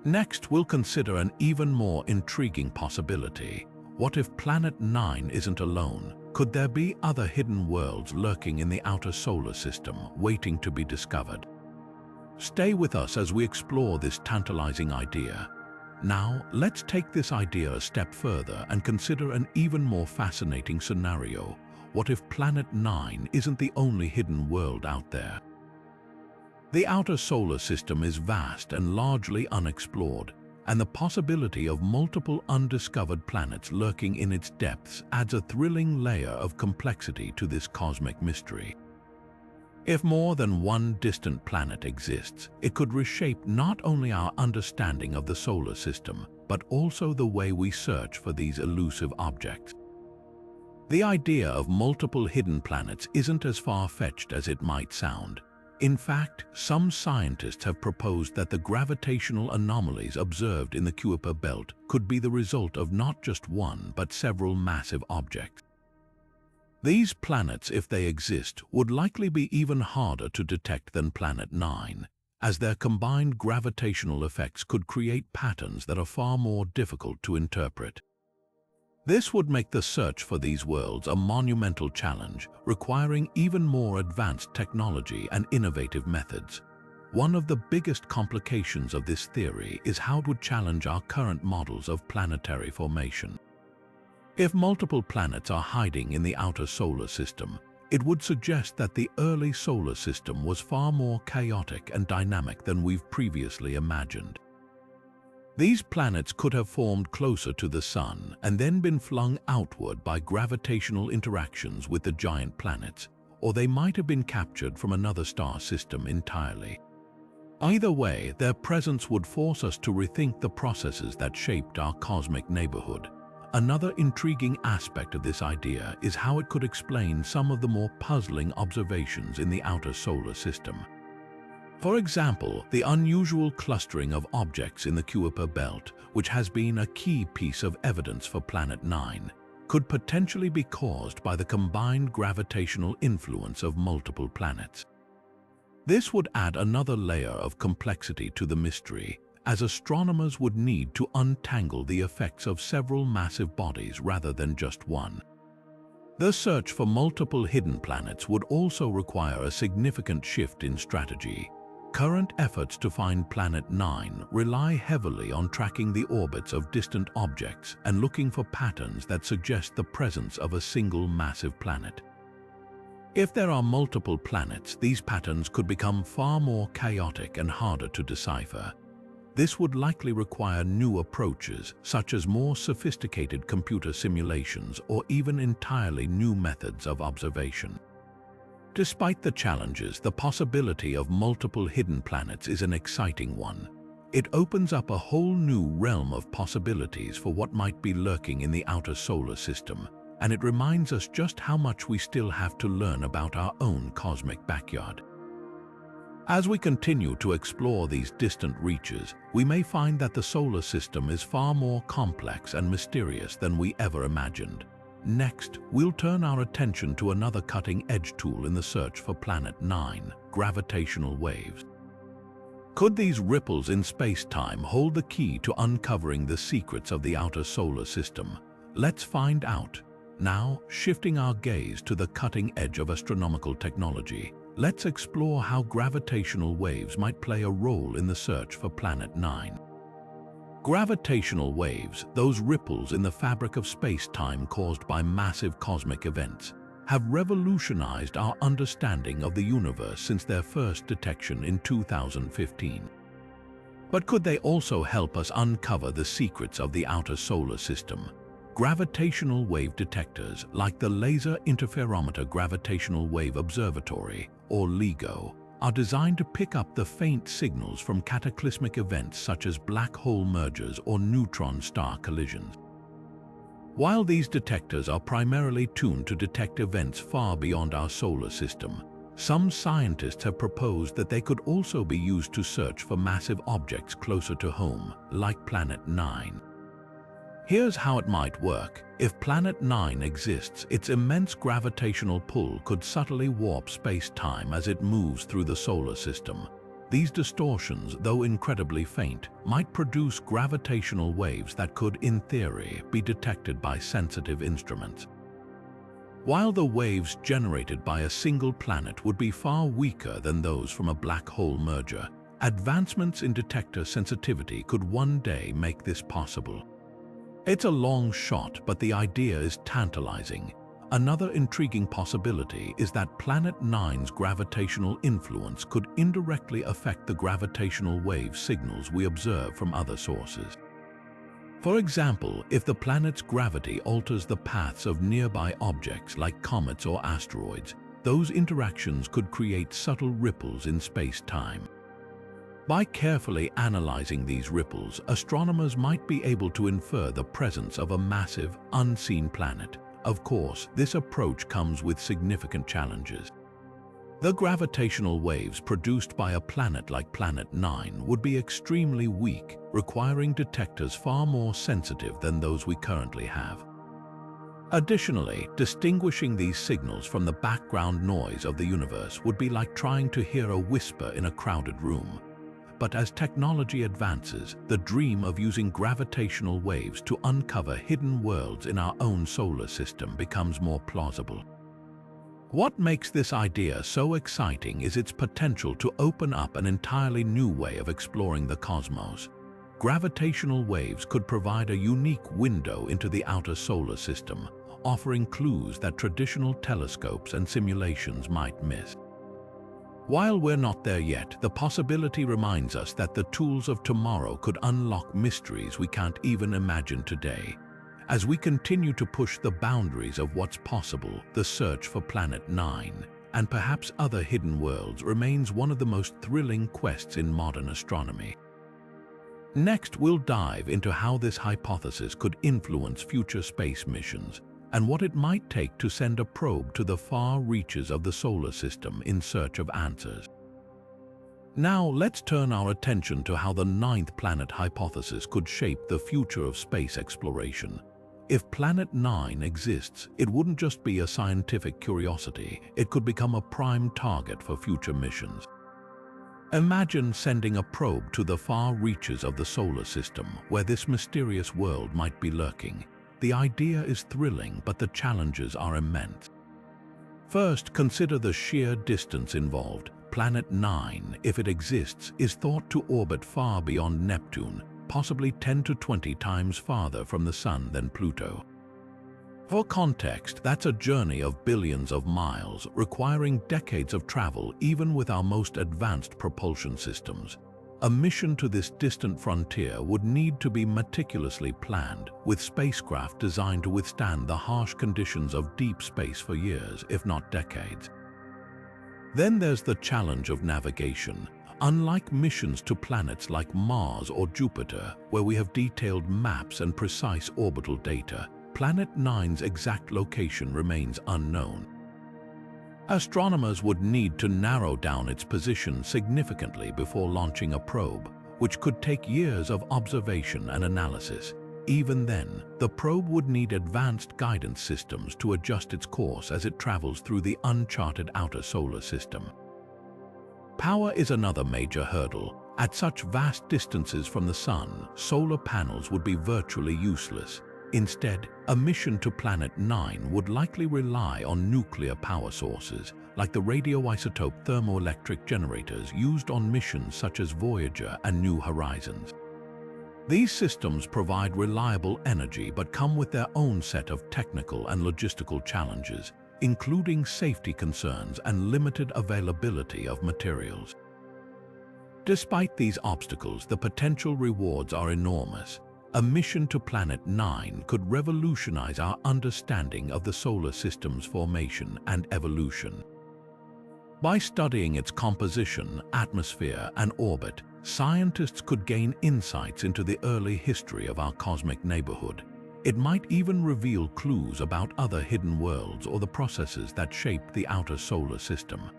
Next, we'll consider an even more intriguing possibility. What if Planet 9 isn't alone? Could there be other hidden worlds lurking in the outer solar system, waiting to be discovered? Stay with us as we explore this tantalizing idea. Now, let's take this idea a step further and consider an even more fascinating scenario. What if Planet 9 isn't the only hidden world out there? The outer solar system is vast and largely unexplored, and the possibility of multiple undiscovered planets lurking in its depths adds a thrilling layer of complexity to this cosmic mystery. If more than one distant planet exists, it could reshape not only our understanding of the solar system, but also the way we search for these elusive objects. The idea of multiple hidden planets isn't as far-fetched as it might sound. In fact, some scientists have proposed that the gravitational anomalies observed in the Kuiper belt could be the result of not just one but several massive objects. These planets, if they exist, would likely be even harder to detect than Planet 9, as their combined gravitational effects could create patterns that are far more difficult to interpret. This would make the search for these worlds a monumental challenge, requiring even more advanced technology and innovative methods. One of the biggest complications of this theory is how it would challenge our current models of planetary formation. If multiple planets are hiding in the outer solar system, it would suggest that the early solar system was far more chaotic and dynamic than we've previously imagined. These planets could have formed closer to the Sun and then been flung outward by gravitational interactions with the giant planets, or they might have been captured from another star system entirely. Either way, their presence would force us to rethink the processes that shaped our cosmic neighborhood. Another intriguing aspect of this idea is how it could explain some of the more puzzling observations in the outer solar system. For example, the unusual clustering of objects in the Kuiper belt, which has been a key piece of evidence for Planet 9, could potentially be caused by the combined gravitational influence of multiple planets. This would add another layer of complexity to the mystery, as astronomers would need to untangle the effects of several massive bodies rather than just one. The search for multiple hidden planets would also require a significant shift in strategy. Current efforts to find Planet 9 rely heavily on tracking the orbits of distant objects and looking for patterns that suggest the presence of a single massive planet. If there are multiple planets, these patterns could become far more chaotic and harder to decipher. This would likely require new approaches, such as more sophisticated computer simulations or even entirely new methods of observation. Despite the challenges, the possibility of multiple hidden planets is an exciting one. It opens up a whole new realm of possibilities for what might be lurking in the outer solar system, and it reminds us just how much we still have to learn about our own cosmic backyard. As we continue to explore these distant reaches, we may find that the solar system is far more complex and mysterious than we ever imagined. Next, we'll turn our attention to another cutting-edge tool in the search for Planet 9, gravitational waves. Could these ripples in space-time hold the key to uncovering the secrets of the outer solar system? Let's find out. Now, shifting our gaze to the cutting edge of astronomical technology, let's explore how gravitational waves might play a role in the search for Planet 9. Gravitational waves, those ripples in the fabric of space-time caused by massive cosmic events, have revolutionized our understanding of the universe since their first detection in 2015. But could they also help us uncover the secrets of the outer solar system? Gravitational wave detectors, like the Laser Interferometer Gravitational Wave Observatory, or LIGO, are designed to pick up the faint signals from cataclysmic events such as black hole mergers or neutron star collisions. While these detectors are primarily tuned to detect events far beyond our solar system, some scientists have proposed that they could also be used to search for massive objects closer to home, like Planet 9. Here's how it might work. If Planet 9 exists, its immense gravitational pull could subtly warp space-time as it moves through the solar system. These distortions, though incredibly faint, might produce gravitational waves that could, in theory, be detected by sensitive instruments. While the waves generated by a single planet would be far weaker than those from a black hole merger, advancements in detector sensitivity could one day make this possible. It's a long shot, but the idea is tantalizing. Another intriguing possibility is that Planet 9's gravitational influence could indirectly affect the gravitational wave signals we observe from other sources. For example, if the planet's gravity alters the paths of nearby objects like comets or asteroids, those interactions could create subtle ripples in space-time. By carefully analyzing these ripples, astronomers might be able to infer the presence of a massive, unseen planet. Of course, this approach comes with significant challenges. The gravitational waves produced by a planet like Planet 9 would be extremely weak, requiring detectors far more sensitive than those we currently have. Additionally, distinguishing these signals from the background noise of the universe would be like trying to hear a whisper in a crowded room. But as technology advances, the dream of using gravitational waves to uncover hidden worlds in our own solar system becomes more plausible. What makes this idea so exciting is its potential to open up an entirely new way of exploring the cosmos. Gravitational waves could provide a unique window into the outer solar system, offering clues that traditional telescopes and simulations might miss. While we're not there yet, the possibility reminds us that the tools of tomorrow could unlock mysteries we can't even imagine today. As we continue to push the boundaries of what's possible, the search for Planet 9 and perhaps other hidden worlds remains one of the most thrilling quests in modern astronomy. Next, we'll dive into how this hypothesis could influence future space missions and what it might take to send a probe to the far reaches of the solar system in search of answers. Now, let's turn our attention to how the ninth planet hypothesis could shape the future of space exploration. If Planet 9 exists, it wouldn't just be a scientific curiosity, it could become a prime target for future missions. Imagine sending a probe to the far reaches of the solar system, where this mysterious world might be lurking. The idea is thrilling, but the challenges are immense. First, consider the sheer distance involved. Planet 9, if it exists, is thought to orbit far beyond Neptune, possibly 10 to 20 times farther from the Sun than Pluto. For context, that's a journey of billions of miles, requiring decades of travel even with our most advanced propulsion systems. A mission to this distant frontier would need to be meticulously planned, with spacecraft designed to withstand the harsh conditions of deep space for years, if not decades. Then there's the challenge of navigation. Unlike missions to planets like Mars or Jupiter, where we have detailed maps and precise orbital data, Planet 9's exact location remains unknown. Astronomers would need to narrow down its position significantly before launching a probe, which could take years of observation and analysis. Even then, the probe would need advanced guidance systems to adjust its course as it travels through the uncharted outer solar system. Power is another major hurdle. At such vast distances from the Sun, solar panels would be virtually useless. Instead, a mission to Planet 9 would likely rely on nuclear power sources, like the radioisotope thermoelectric generators used on missions such as Voyager and New Horizons. These systems provide reliable energy but come with their own set of technical and logistical challenges, including safety concerns and limited availability of materials. Despite these obstacles, the potential rewards are enormous. A mission to Planet 9 could revolutionize our understanding of the solar system's formation and evolution. By studying its composition, atmosphere, and orbit, scientists could gain insights into the early history of our cosmic neighborhood. It might even reveal clues about other hidden worlds or the processes that shape the outer solar system.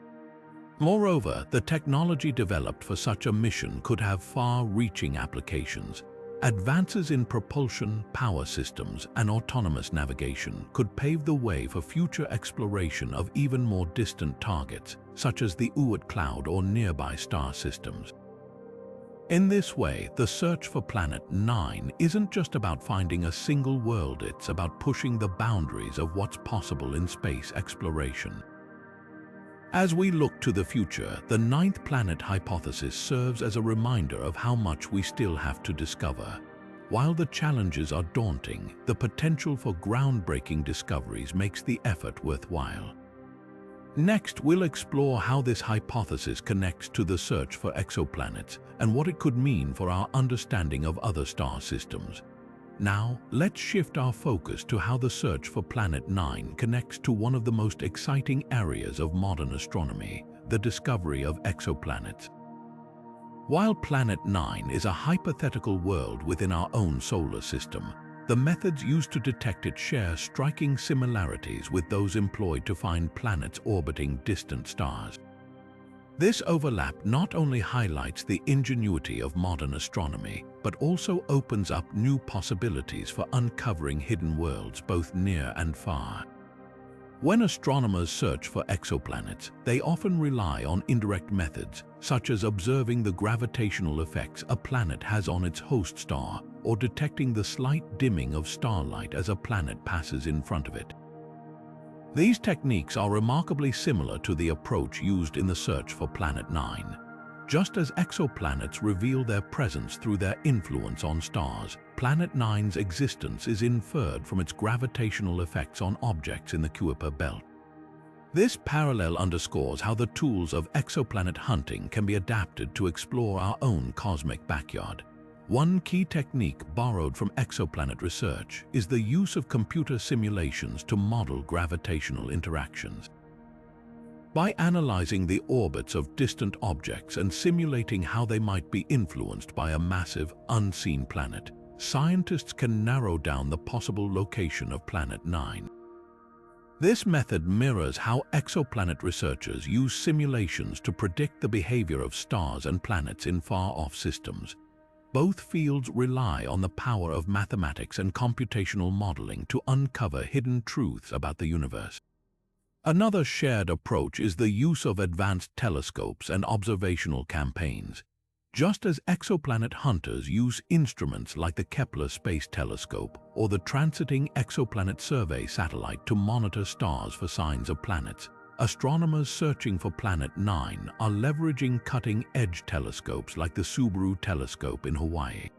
Moreover, the technology developed for such a mission could have far-reaching applications. Advances in propulsion, power systems, and autonomous navigation could pave the way for future exploration of even more distant targets, such as the Oort cloud or nearby star systems. In this way, the search for Planet 9 isn't just about finding a single world, it's about pushing the boundaries of what's possible in space exploration. As we look to the future, the ninth planet hypothesis serves as a reminder of how much we still have to discover. While the challenges are daunting, the potential for groundbreaking discoveries makes the effort worthwhile. Next, we'll explore how this hypothesis connects to the search for exoplanets and what it could mean for our understanding of other star systems. Now, let's shift our focus to how the search for Planet 9 connects to one of the most exciting areas of modern astronomy, the discovery of exoplanets. While Planet 9 is a hypothetical world within our own solar system, the methods used to detect it share striking similarities with those employed to find planets orbiting distant stars. This overlap not only highlights the ingenuity of modern astronomy, but also opens up new possibilities for uncovering hidden worlds both near and far. When astronomers search for exoplanets, they often rely on indirect methods, such as observing the gravitational effects a planet has on its host star, or detecting the slight dimming of starlight as a planet passes in front of it. These techniques are remarkably similar to the approach used in the search for Planet 9. Just as exoplanets reveal their presence through their influence on stars, Planet 9's existence is inferred from its gravitational effects on objects in the Kuiper belt. This parallel underscores how the tools of exoplanet hunting can be adapted to explore our own cosmic backyard. One key technique borrowed from exoplanet research is the use of computer simulations to model gravitational interactions. By analyzing the orbits of distant objects and simulating how they might be influenced by a massive, unseen planet, scientists can narrow down the possible location of Planet 9. This method mirrors how exoplanet researchers use simulations to predict the behavior of stars and planets in far-off systems. Both fields rely on the power of mathematics and computational modeling to uncover hidden truths about the universe. Another shared approach is the use of advanced telescopes and observational campaigns. Just as exoplanet hunters use instruments like the Kepler Space Telescope or the Transiting Exoplanet Survey satellite to monitor stars for signs of planets, astronomers searching for Planet 9 are leveraging cutting-edge telescopes like the Subaru telescope in Hawaii.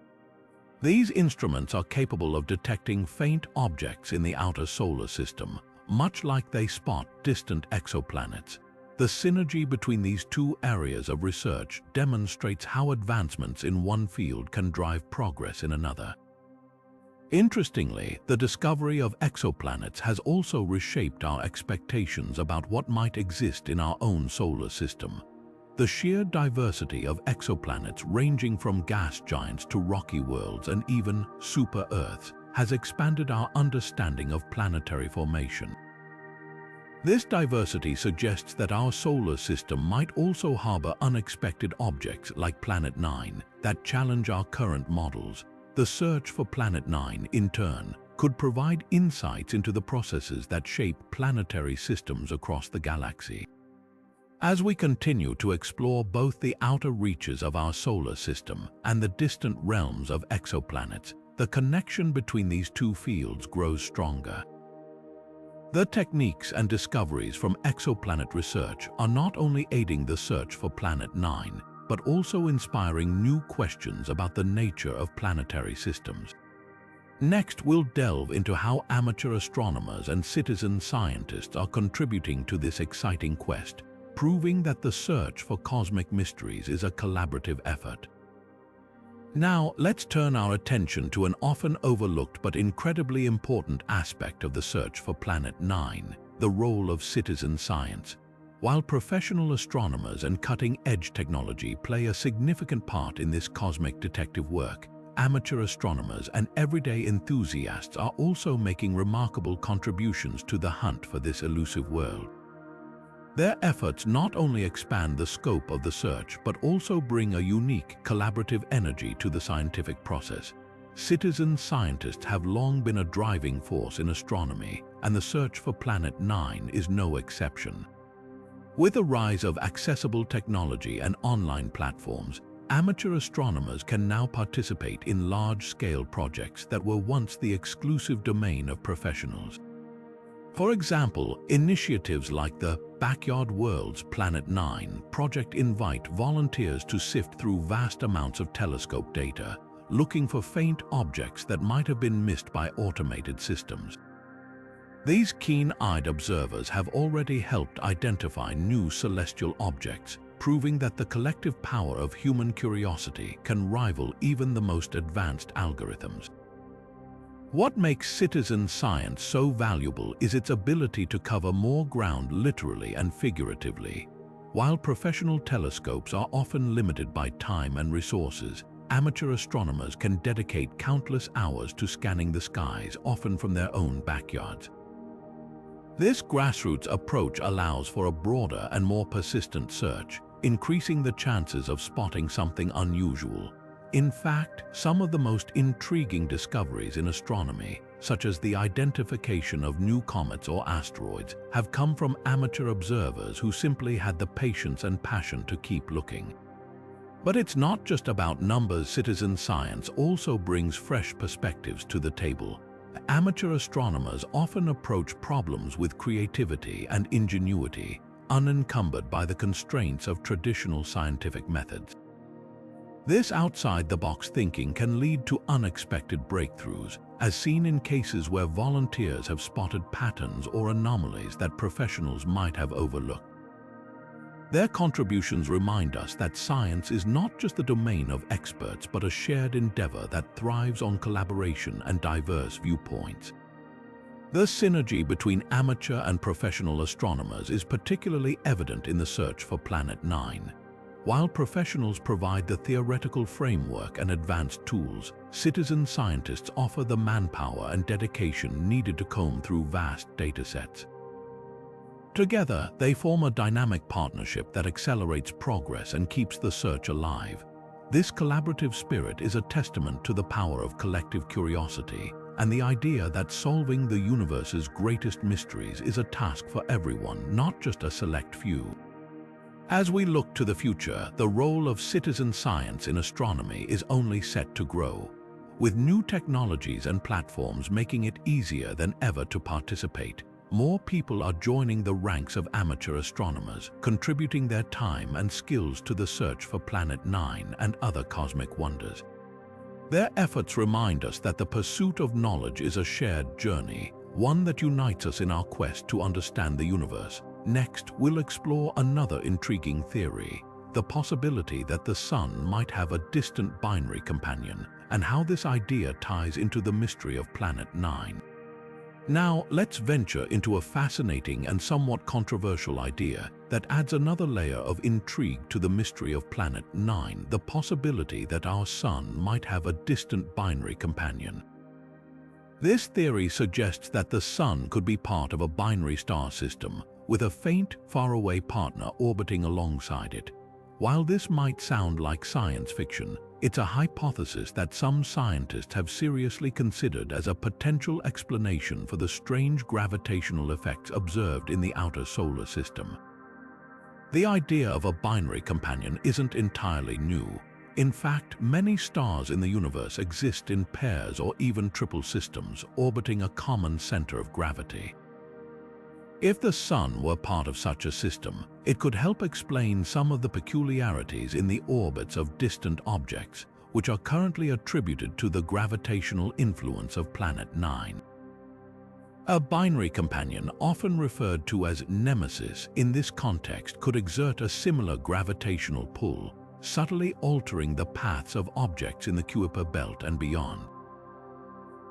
These instruments are capable of detecting faint objects in the outer solar system, much like they spot distant exoplanets. The synergy between these two areas of research demonstrates how advancements in one field can drive progress in another. Interestingly, the discovery of exoplanets has also reshaped our expectations about what might exist in our own solar system. The sheer diversity of exoplanets, ranging from gas giants to rocky worlds and even super-Earths, has expanded our understanding of planetary formation. This diversity suggests that our solar system might also harbor unexpected objects like Planet 9 that challenge our current models. The search for Planet 9, in turn, could provide insights into the processes that shape planetary systems across the galaxy. As we continue to explore both the outer reaches of our solar system and the distant realms of exoplanets, the connection between these two fields grows stronger. The techniques and discoveries from exoplanet research are not only aiding the search for Planet 9, but also inspiring new questions about the nature of planetary systems. Next, we'll delve into how amateur astronomers and citizen scientists are contributing to this exciting quest, proving that the search for cosmic mysteries is a collaborative effort. Now, let's turn our attention to an often overlooked but incredibly important aspect of the search for Planet 9, the role of citizen science. While professional astronomers and cutting-edge technology play a significant part in this cosmic detective work, amateur astronomers and everyday enthusiasts are also making remarkable contributions to the hunt for this elusive world. Their efforts not only expand the scope of the search, but also bring a unique, collaborative energy to the scientific process. Citizen scientists have long been a driving force in astronomy, and the search for Planet 9 is no exception. With the rise of accessible technology and online platforms, amateur astronomers can now participate in large-scale projects that were once the exclusive domain of professionals. For example, initiatives like the Backyard World's Planet 9 project invite volunteers to sift through vast amounts of telescope data, looking for faint objects that might have been missed by automated systems. These keen-eyed observers have already helped identify new celestial objects, proving that the collective power of human curiosity can rival even the most advanced algorithms. What makes citizen science so valuable is its ability to cover more ground literally and figuratively. While professional telescopes are often limited by time and resources, amateur astronomers can dedicate countless hours to scanning the skies, often from their own backyards. This grassroots approach allows for a broader and more persistent search, increasing the chances of spotting something unusual. In fact, some of the most intriguing discoveries in astronomy, such as the identification of new comets or asteroids, have come from amateur observers who simply had the patience and passion to keep looking. But it's not just about numbers. Citizen science also brings fresh perspectives to the table. Amateur astronomers often approach problems with creativity and ingenuity, unencumbered by the constraints of traditional scientific methods. This outside-the-box thinking can lead to unexpected breakthroughs, as seen in cases where volunteers have spotted patterns or anomalies that professionals might have overlooked. Their contributions remind us that science is not just the domain of experts but a shared endeavor that thrives on collaboration and diverse viewpoints. The synergy between amateur and professional astronomers is particularly evident in the search for Planet 9. While professionals provide the theoretical framework and advanced tools, citizen scientists offer the manpower and dedication needed to comb through vast datasets. Together, they form a dynamic partnership that accelerates progress and keeps the search alive. This collaborative spirit is a testament to the power of collective curiosity and the idea that solving the universe's greatest mysteries is a task for everyone, not just a select few. As we look to the future, the role of citizen science in astronomy is only set to grow, with new technologies and platforms making it easier than ever to participate. More people are joining the ranks of amateur astronomers, contributing their time and skills to the search for Planet 9 and other cosmic wonders. Their efforts remind us that the pursuit of knowledge is a shared journey, one that unites us in our quest to understand the universe. Next, we'll explore another intriguing theory, the possibility that the Sun might have a distant binary companion, and how this idea ties into the mystery of Planet 9. Now, let's venture into a fascinating and somewhat controversial idea that adds another layer of intrigue to the mystery of Planet 9, the possibility that our Sun might have a distant binary companion. This theory suggests that the Sun could be part of a binary star system, with a faint, faraway partner orbiting alongside it. While this might sound like science fiction, it's a hypothesis that some scientists have seriously considered as a potential explanation for the strange gravitational effects observed in the outer solar system. The idea of a binary companion isn't entirely new. In fact, many stars in the universe exist in pairs or even triple systems, orbiting a common center of gravity. If the Sun were part of such a system, it could help explain some of the peculiarities in the orbits of distant objects, which are currently attributed to the gravitational influence of Planet 9. A binary companion, often referred to as nemesis in this context, could exert a similar gravitational pull, subtly altering the paths of objects in the Kuiper belt and beyond.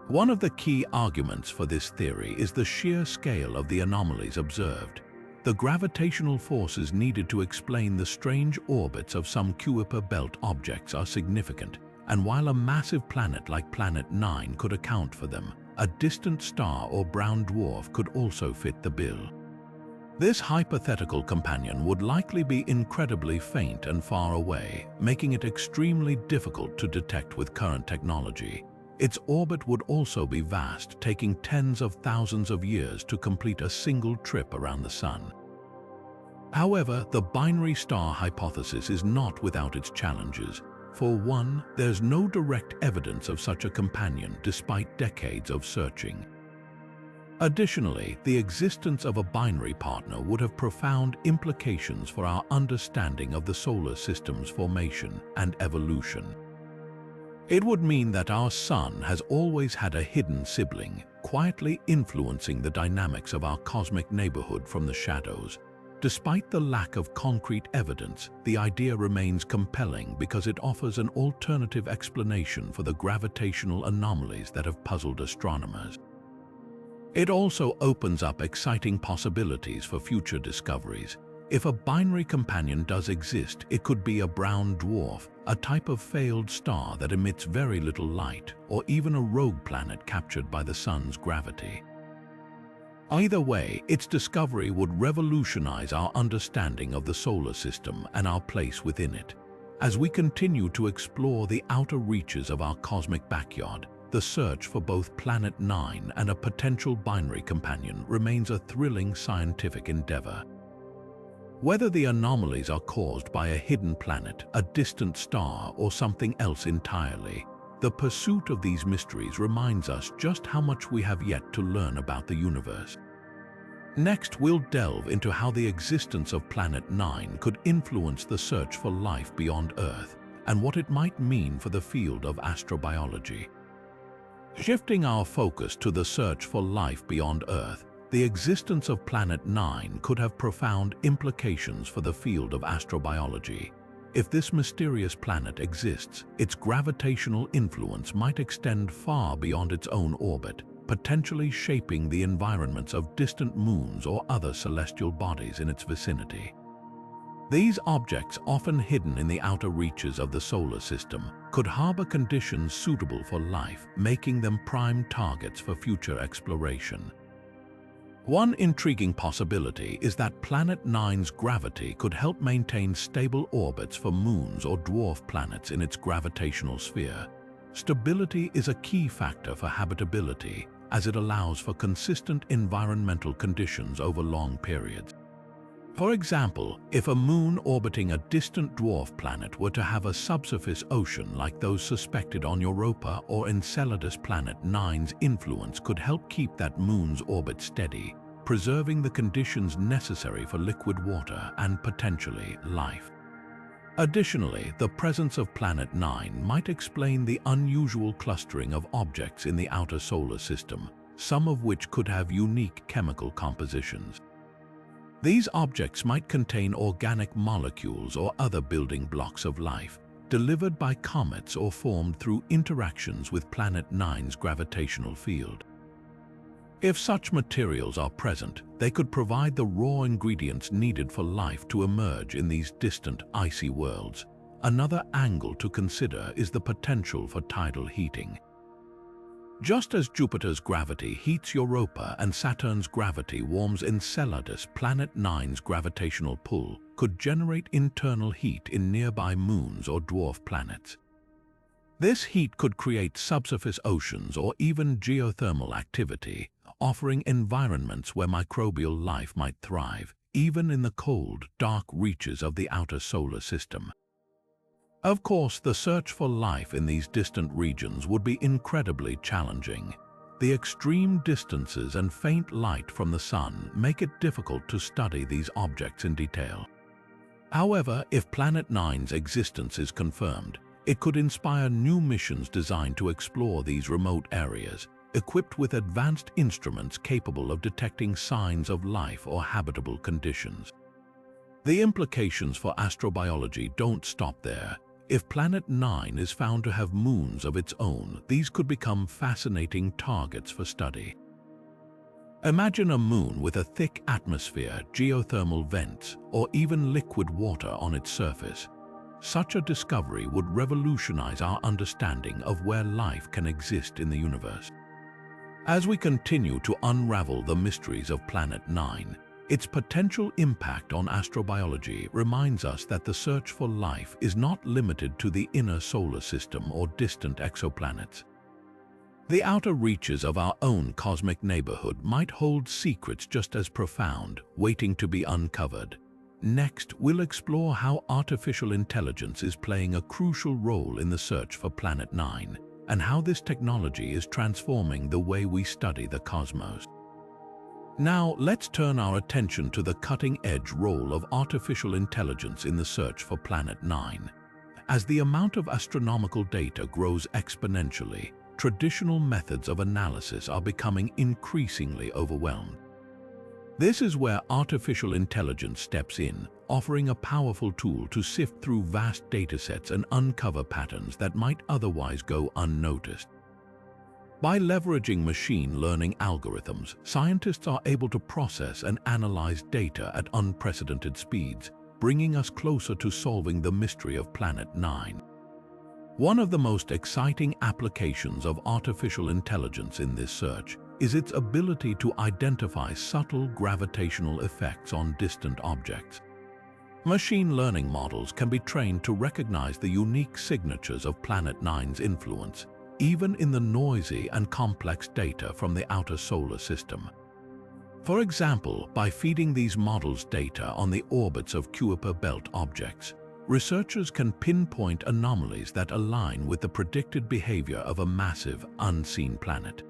One of the key arguments for this theory is the sheer scale of the anomalies observed. The gravitational forces needed to explain the strange orbits of some Kuiper belt objects are significant, and while a massive planet like Planet 9 could account for them, a distant star or brown dwarf could also fit the bill. This hypothetical companion would likely be incredibly faint and far away, making it extremely difficult to detect with current technology. Its orbit would also be vast, taking tens of thousands of years to complete a single trip around the Sun. However, the binary star hypothesis is not without its challenges. For one, there's no direct evidence of such a companion despite decades of searching. Additionally, the existence of a binary partner would have profound implications for our understanding of the solar system's formation and evolution. It would mean that our Sun has always had a hidden sibling, quietly influencing the dynamics of our cosmic neighborhood from the shadows. Despite the lack of concrete evidence, the idea remains compelling because it offers an alternative explanation for the gravitational anomalies that have puzzled astronomers. It also opens up exciting possibilities for future discoveries. If a binary companion does exist, it could be a brown dwarf, a type of failed star that emits very little light, or even a rogue planet captured by the Sun's gravity. Either way, its discovery would revolutionize our understanding of the solar system and our place within it. As we continue to explore the outer reaches of our cosmic backyard, the search for both Planet 9 and a potential binary companion remains a thrilling scientific endeavor. Whether the anomalies are caused by a hidden planet, a distant star, or something else entirely, the pursuit of these mysteries reminds us just how much we have yet to learn about the universe. Next, we'll delve into how the existence of Planet 9 could influence the search for life beyond Earth and what it might mean for the field of astrobiology. Shifting our focus to the search for life beyond Earth, the existence of Planet 9 could have profound implications for the field of astrobiology. If this mysterious planet exists, its gravitational influence might extend far beyond its own orbit, potentially shaping the environments of distant moons or other celestial bodies in its vicinity. These objects, often hidden in the outer reaches of the solar system, could harbor conditions suitable for life, making them prime targets for future exploration. One intriguing possibility is that Planet 9's gravity could help maintain stable orbits for moons or dwarf planets in its gravitational sphere. Stability is a key factor for habitability, as it allows for consistent environmental conditions over long periods. For example, if a moon orbiting a distant dwarf planet were to have a subsurface ocean like those suspected on Europa or Enceladus, Planet 9's influence could help keep that moon's orbit steady, preserving the conditions necessary for liquid water and potentially life. Additionally, the presence of Planet 9 might explain the unusual clustering of objects in the outer solar system, some of which could have unique chemical compositions. These objects might contain organic molecules or other building blocks of life, delivered by comets or formed through interactions with Planet 9's gravitational field. If such materials are present, they could provide the raw ingredients needed for life to emerge in these distant, icy worlds. Another angle to consider is the potential for tidal heating. Just as Jupiter's gravity heats Europa and Saturn's gravity warms Enceladus, Planet 9's gravitational pull could generate internal heat in nearby moons or dwarf planets. This heat could create subsurface oceans or even geothermal activity, offering environments where microbial life might thrive, even in the cold, dark reaches of the outer solar system. Of course, the search for life in these distant regions would be incredibly challenging. The extreme distances and faint light from the sun make it difficult to study these objects in detail. However, if Planet 9's existence is confirmed, it could inspire new missions designed to explore these remote areas, equipped with advanced instruments capable of detecting signs of life or habitable conditions. The implications for astrobiology don't stop there. If Planet 9 is found to have moons of its own, these could become fascinating targets for study. Imagine a moon with a thick atmosphere, geothermal vents, or even liquid water on its surface. Such a discovery would revolutionize our understanding of where life can exist in the universe. As we continue to unravel the mysteries of Planet 9, its potential impact on astrobiology reminds us that the search for life is not limited to the inner solar system or distant exoplanets. The outer reaches of our own cosmic neighborhood might hold secrets just as profound, waiting to be uncovered. Next, we'll explore how artificial intelligence is playing a crucial role in the search for Planet 9, and how this technology is transforming the way we study the cosmos. Now, let's turn our attention to the cutting-edge role of artificial intelligence in the search for Planet 9. As the amount of astronomical data grows exponentially, traditional methods of analysis are becoming increasingly overwhelmed. This is where artificial intelligence steps in, offering a powerful tool to sift through vast datasets and uncover patterns that might otherwise go unnoticed. By leveraging machine learning algorithms, scientists are able to process and analyze data at unprecedented speeds, bringing us closer to solving the mystery of Planet 9. One of the most exciting applications of artificial intelligence in this search is its ability to identify subtle gravitational effects on distant objects. Machine learning models can be trained to recognize the unique signatures of Planet 9's influence, even in the noisy and complex data from the outer solar system. For example, by feeding these models data on the orbits of Kuiper belt objects, researchers can pinpoint anomalies that align with the predicted behavior of a massive, unseen planet.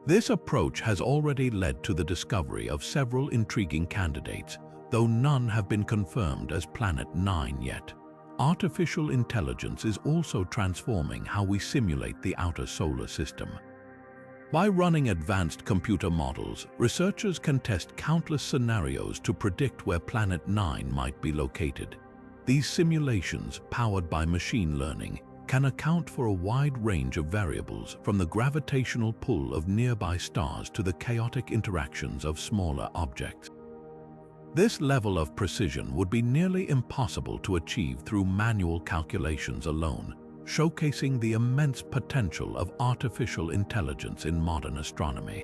This approach has already led to the discovery of several intriguing candidates, though none have been confirmed as Planet 9 yet. Artificial intelligence is also transforming how we simulate the outer solar system. By running advanced computer models, researchers can test countless scenarios to predict where Planet 9 might be located. These simulations, powered by machine learning, can account for a wide range of variables, from the gravitational pull of nearby stars to the chaotic interactions of smaller objects. This level of precision would be nearly impossible to achieve through manual calculations alone, showcasing the immense potential of artificial intelligence in modern astronomy.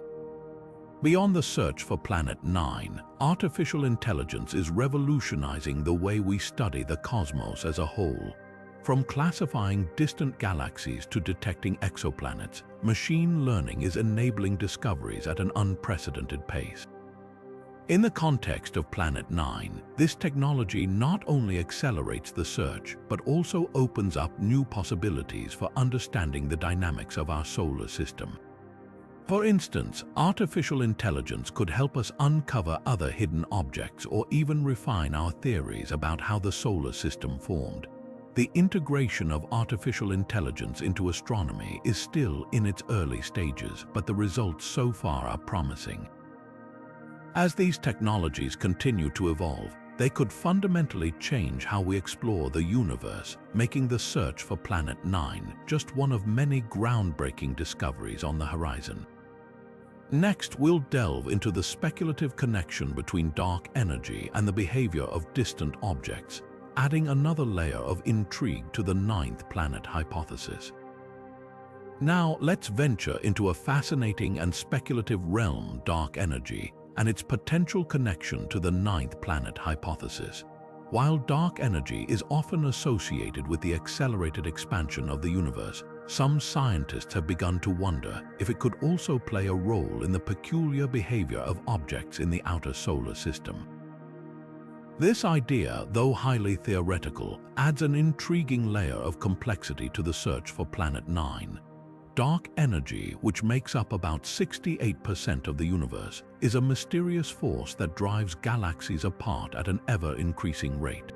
Beyond the search for Planet 9, artificial intelligence is revolutionizing the way we study the cosmos as a whole. From classifying distant galaxies to detecting exoplanets, machine learning is enabling discoveries at an unprecedented pace. In the context of Planet 9, this technology not only accelerates the search, but also opens up new possibilities for understanding the dynamics of our solar system. For instance, artificial intelligence could help us uncover other hidden objects or even refine our theories about how the solar system formed. The integration of artificial intelligence into astronomy is still in its early stages, but the results so far are promising. As these technologies continue to evolve, they could fundamentally change how we explore the universe, making the search for Planet 9 just one of many groundbreaking discoveries on the horizon. Next, we'll delve into the speculative connection between dark energy and the behavior of distant objects, adding another layer of intrigue to the ninth planet hypothesis. Now, let's venture into a fascinating and speculative realm: dark energy and its potential connection to the ninth planet hypothesis. While dark energy is often associated with the accelerated expansion of the universe, some scientists have begun to wonder if it could also play a role in the peculiar behavior of objects in the outer solar system. This idea, though highly theoretical, adds an intriguing layer of complexity to the search for Planet 9. Dark energy, which makes up about 68% of the universe, is a mysterious force that drives galaxies apart at an ever-increasing rate.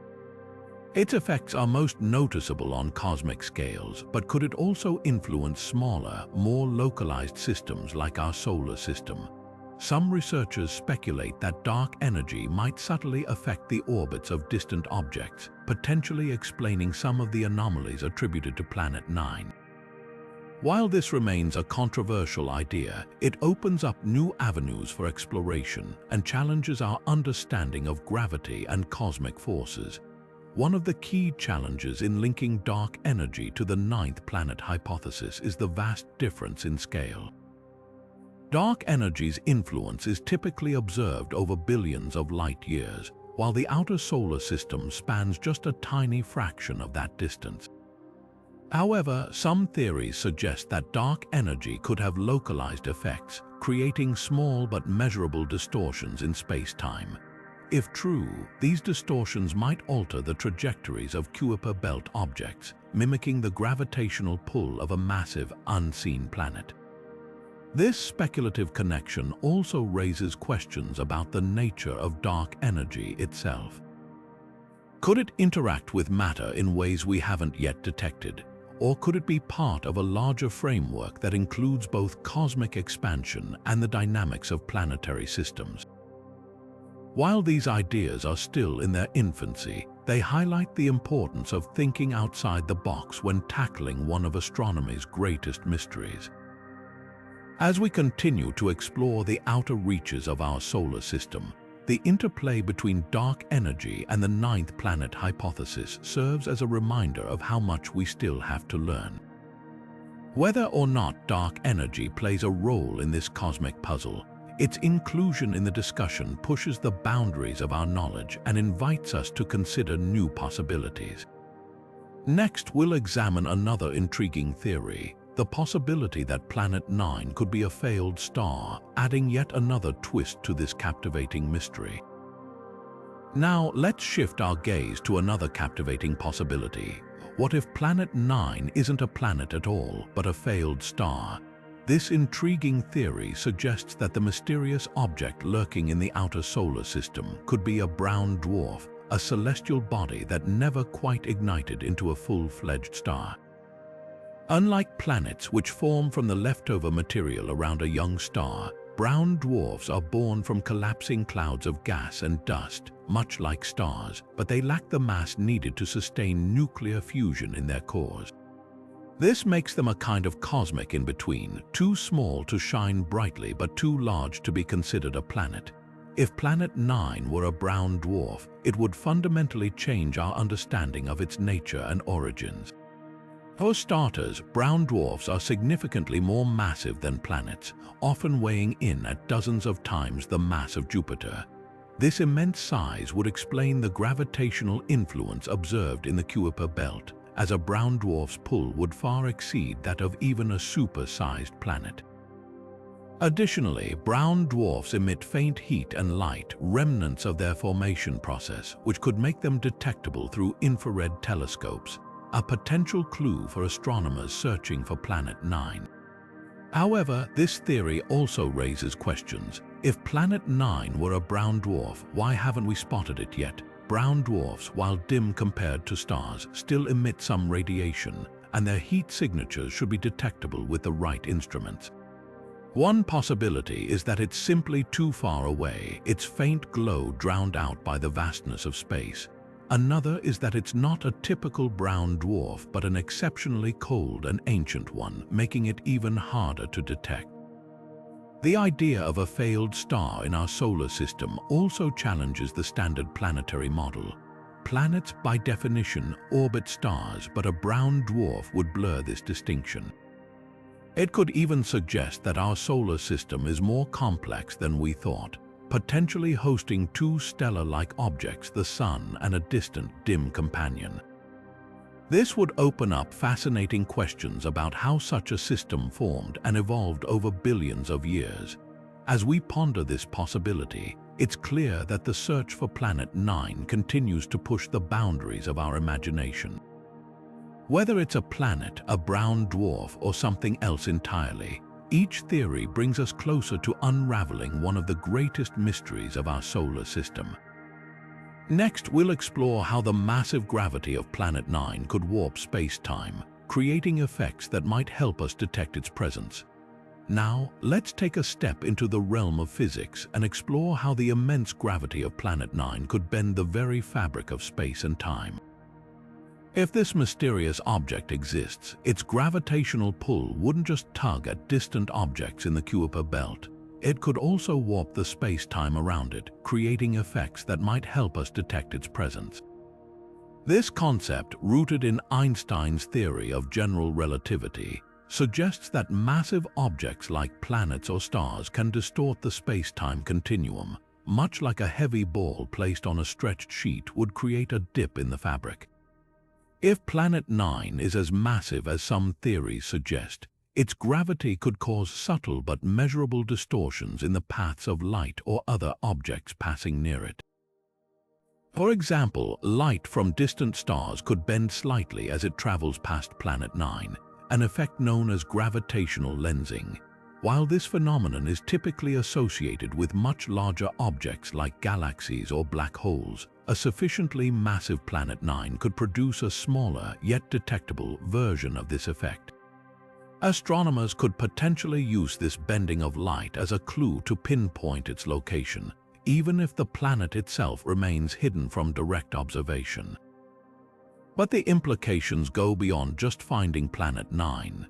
Its effects are most noticeable on cosmic scales, but could it also influence smaller, more localized systems like our solar system? Some researchers speculate that dark energy might subtly affect the orbits of distant objects, potentially explaining some of the anomalies attributed to Planet 9. While this remains a controversial idea, it opens up new avenues for exploration and challenges our understanding of gravity and cosmic forces. One of the key challenges in linking dark energy to the ninth planet hypothesis is the vast difference in scale. Dark energy's influence is typically observed over billions of light years, while the outer solar system spans just a tiny fraction of that distance. However, some theories suggest that dark energy could have localized effects, creating small but measurable distortions in space-time. If true, these distortions might alter the trajectories of Kuiper belt objects, mimicking the gravitational pull of a massive, unseen planet. This speculative connection also raises questions about the nature of dark energy itself. Could it interact with matter in ways we haven't yet detected? Or could it be part of a larger framework that includes both cosmic expansion and the dynamics of planetary systems? While these ideas are still in their infancy, they highlight the importance of thinking outside the box when tackling one of astronomy's greatest mysteries. As we continue to explore the outer reaches of our solar system, the interplay between dark energy and the ninth planet hypothesis serves as a reminder of how much we still have to learn. Whether or not dark energy plays a role in this cosmic puzzle, its inclusion in the discussion pushes the boundaries of our knowledge and invites us to consider new possibilities. Next, we'll examine another intriguing theory, the possibility that Planet 9 could be a failed star, adding yet another twist to this captivating mystery. Now, let's shift our gaze to another captivating possibility. What if Planet 9 isn't a planet at all, but a failed star? This intriguing theory suggests that the mysterious object lurking in the outer solar system could be a brown dwarf, a celestial body that never quite ignited into a full-fledged star. Unlike planets which form from the leftover material around a young star, brown dwarfs are born from collapsing clouds of gas and dust, much like stars, but they lack the mass needed to sustain nuclear fusion in their cores. This makes them a kind of cosmic in-between, too small to shine brightly but too large to be considered a planet. If Planet 9 were a brown dwarf, it would fundamentally change our understanding of its nature and origins. For starters, brown dwarfs are significantly more massive than planets, often weighing in at dozens of times the mass of Jupiter. This immense size would explain the gravitational influence observed in the Kuiper belt, as a brown dwarf's pull would far exceed that of even a super-sized planet. Additionally, brown dwarfs emit faint heat and light, remnants of their formation process, which could make them detectable through infrared telescopes, a potential clue for astronomers searching for Planet 9. However, this theory also raises questions. If Planet 9 were a brown dwarf, why haven't we spotted it yet? Brown dwarfs, while dim compared to stars, still emit some radiation, and their heat signatures should be detectable with the right instruments. One possibility is that it's simply too far away, its faint glow drowned out by the vastness of space. Another is that it's not a typical brown dwarf, but an exceptionally cold and ancient one, making it even harder to detect. The idea of a failed star in our solar system also challenges the standard planetary model. Planets, by definition, orbit stars, but a brown dwarf would blur this distinction. It could even suggest that our solar system is more complex than we thought, potentially hosting two stellar-like objects, the Sun and a distant, dim companion. This would open up fascinating questions about how such a system formed and evolved over billions of years. As we ponder this possibility, it's clear that the search for Planet 9 continues to push the boundaries of our imagination. Whether it's a planet, a brown dwarf, or something else entirely, each theory brings us closer to unraveling one of the greatest mysteries of our solar system. Next, we'll explore how the massive gravity of Planet 9 could warp space-time, creating effects that might help us detect its presence. Now, let's take a step into the realm of physics and explore how the immense gravity of Planet 9 could bend the very fabric of space and time. If this mysterious object exists, its gravitational pull wouldn't just tug at distant objects in the Kuiper belt. It could also warp the space-time around it, creating effects that might help us detect its presence. This concept, rooted in Einstein's theory of general relativity, suggests that massive objects like planets or stars can distort the space-time continuum, much like a heavy ball placed on a stretched sheet would create a dip in the fabric. If Planet 9 is as massive as some theories suggest, its gravity could cause subtle but measurable distortions in the paths of light or other objects passing near it. For example, light from distant stars could bend slightly as it travels past Planet 9, an effect known as gravitational lensing. While this phenomenon is typically associated with much larger objects like galaxies or black holes, a sufficiently massive Planet 9 could produce a smaller yet detectable version of this effect. Astronomers could potentially use this bending of light as a clue to pinpoint its location, even if the planet itself remains hidden from direct observation. But the implications go beyond just finding Planet 9.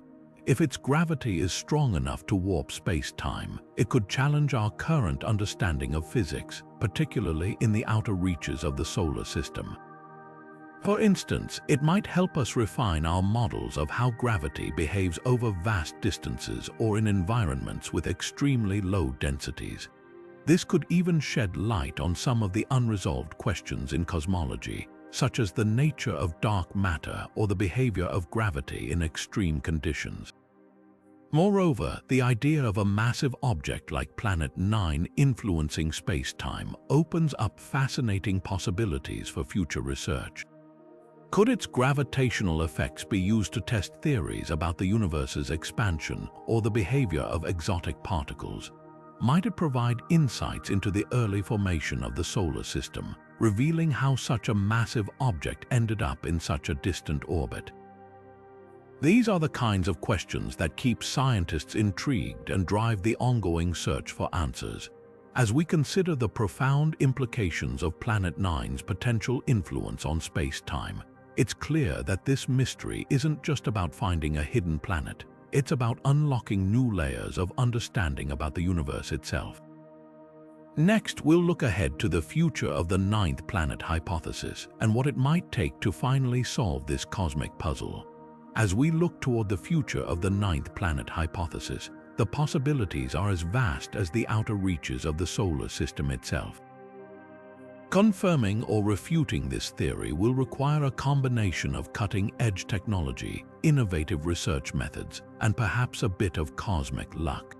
If its gravity is strong enough to warp space-time, it could challenge our current understanding of physics, particularly in the outer reaches of the solar system. For instance, it might help us refine our models of how gravity behaves over vast distances or in environments with extremely low densities. This could even shed light on some of the unresolved questions in cosmology, such as the nature of dark matter or the behavior of gravity in extreme conditions. Moreover, the idea of a massive object like Planet 9 influencing space-time opens up fascinating possibilities for future research. Could its gravitational effects be used to test theories about the universe's expansion or the behavior of exotic particles? Might it provide insights into the early formation of the solar system, revealing how such a massive object ended up in such a distant orbit? These are the kinds of questions that keep scientists intrigued and drive the ongoing search for answers. As we consider the profound implications of Planet 9's potential influence on space-time, it's clear that this mystery isn't just about finding a hidden planet. It's about unlocking new layers of understanding about the universe itself. Next, we'll look ahead to the future of the ninth planet hypothesis and what it might take to finally solve this cosmic puzzle. As we look toward the future of the ninth planet hypothesis, the possibilities are as vast as the outer reaches of the solar system itself. Confirming or refuting this theory will require a combination of cutting-edge technology, innovative research methods, and perhaps a bit of cosmic luck.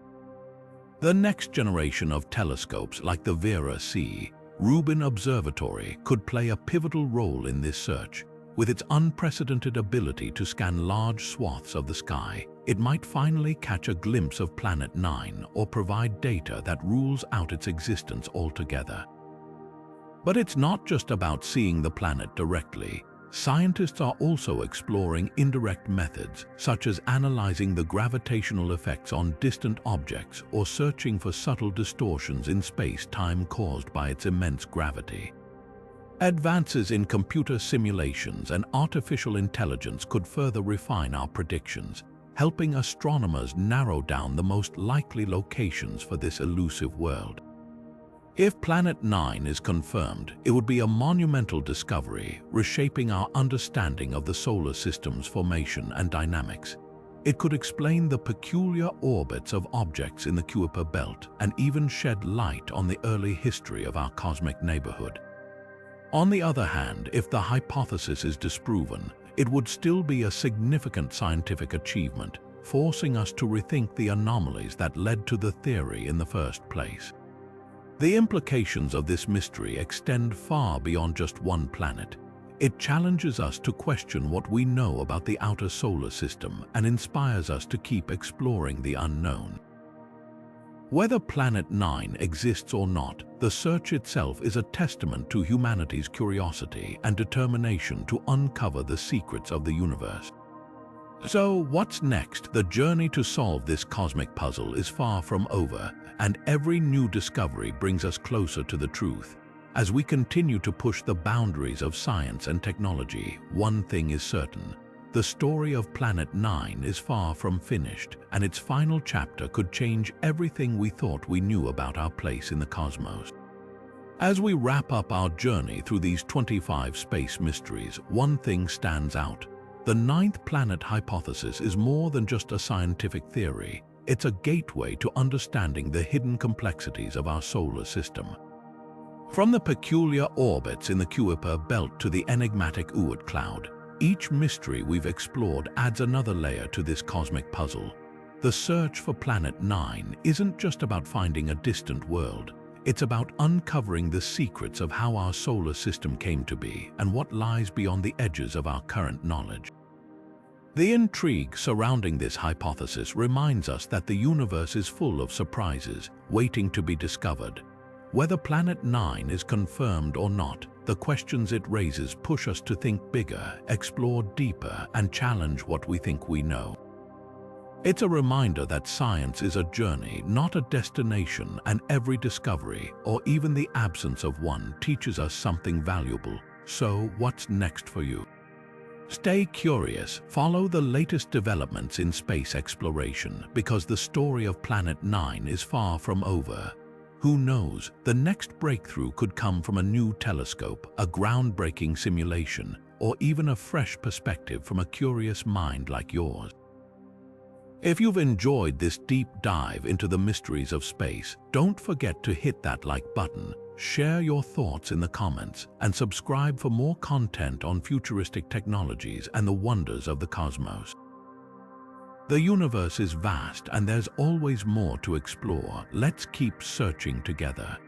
The next generation of telescopes like the Vera-C Rubin Observatory could play a pivotal role in this search. With its unprecedented ability to scan large swaths of the sky, it might finally catch a glimpse of Planet 9 or provide data that rules out its existence altogether. But it's not just about seeing the planet directly. Scientists are also exploring indirect methods, such as analyzing the gravitational effects on distant objects or searching for subtle distortions in space-time caused by its immense gravity. Advances in computer simulations and artificial intelligence could further refine our predictions, helping astronomers narrow down the most likely locations for this elusive world. If Planet 9 is confirmed, it would be a monumental discovery, reshaping our understanding of the solar system's formation and dynamics. It could explain the peculiar orbits of objects in the Kuiper belt and even shed light on the early history of our cosmic neighborhood. On the other hand, if the hypothesis is disproven, it would still be a significant scientific achievement, forcing us to rethink the anomalies that led to the theory in the first place. The implications of this mystery extend far beyond just one planet. It challenges us to question what we know about the outer solar system and inspires us to keep exploring the unknown. Whether Planet 9 exists or not, the search itself is a testament to humanity's curiosity and determination to uncover the secrets of the universe. So, what's next? The journey to solve this cosmic puzzle is far from over, and every new discovery brings us closer to the truth. As we continue to push the boundaries of science and technology, one thing is certain. The story of Planet 9 is far from finished, and its final chapter could change everything we thought we knew about our place in the cosmos. As we wrap up our journey through these 25 space mysteries, one thing stands out. The ninth planet hypothesis is more than just a scientific theory. It's a gateway to understanding the hidden complexities of our solar system. From the peculiar orbits in the Kuiper belt to the enigmatic Oort cloud, each mystery we've explored adds another layer to this cosmic puzzle. The search for Planet 9 isn't just about finding a distant world. It's about uncovering the secrets of how our solar system came to be and what lies beyond the edges of our current knowledge. The intrigue surrounding this hypothesis reminds us that the universe is full of surprises waiting to be discovered. Whether Planet 9 is confirmed or not, the questions it raises push us to think bigger, explore deeper, and challenge what we think we know. It's a reminder that science is a journey, not a destination, and every discovery, or even the absence of one, teaches us something valuable. So, what's next for you? Stay curious, follow the latest developments in space exploration, because the story of Planet 9 is far from over. Who knows, the next breakthrough could come from a new telescope, a groundbreaking simulation, or even a fresh perspective from a curious mind like yours. If you've enjoyed this deep dive into the mysteries of space, don't forget to hit that like button, share your thoughts in the comments, and subscribe for more content on futuristic technologies and the wonders of the cosmos. The universe is vast and there's always more to explore. Let's keep searching together.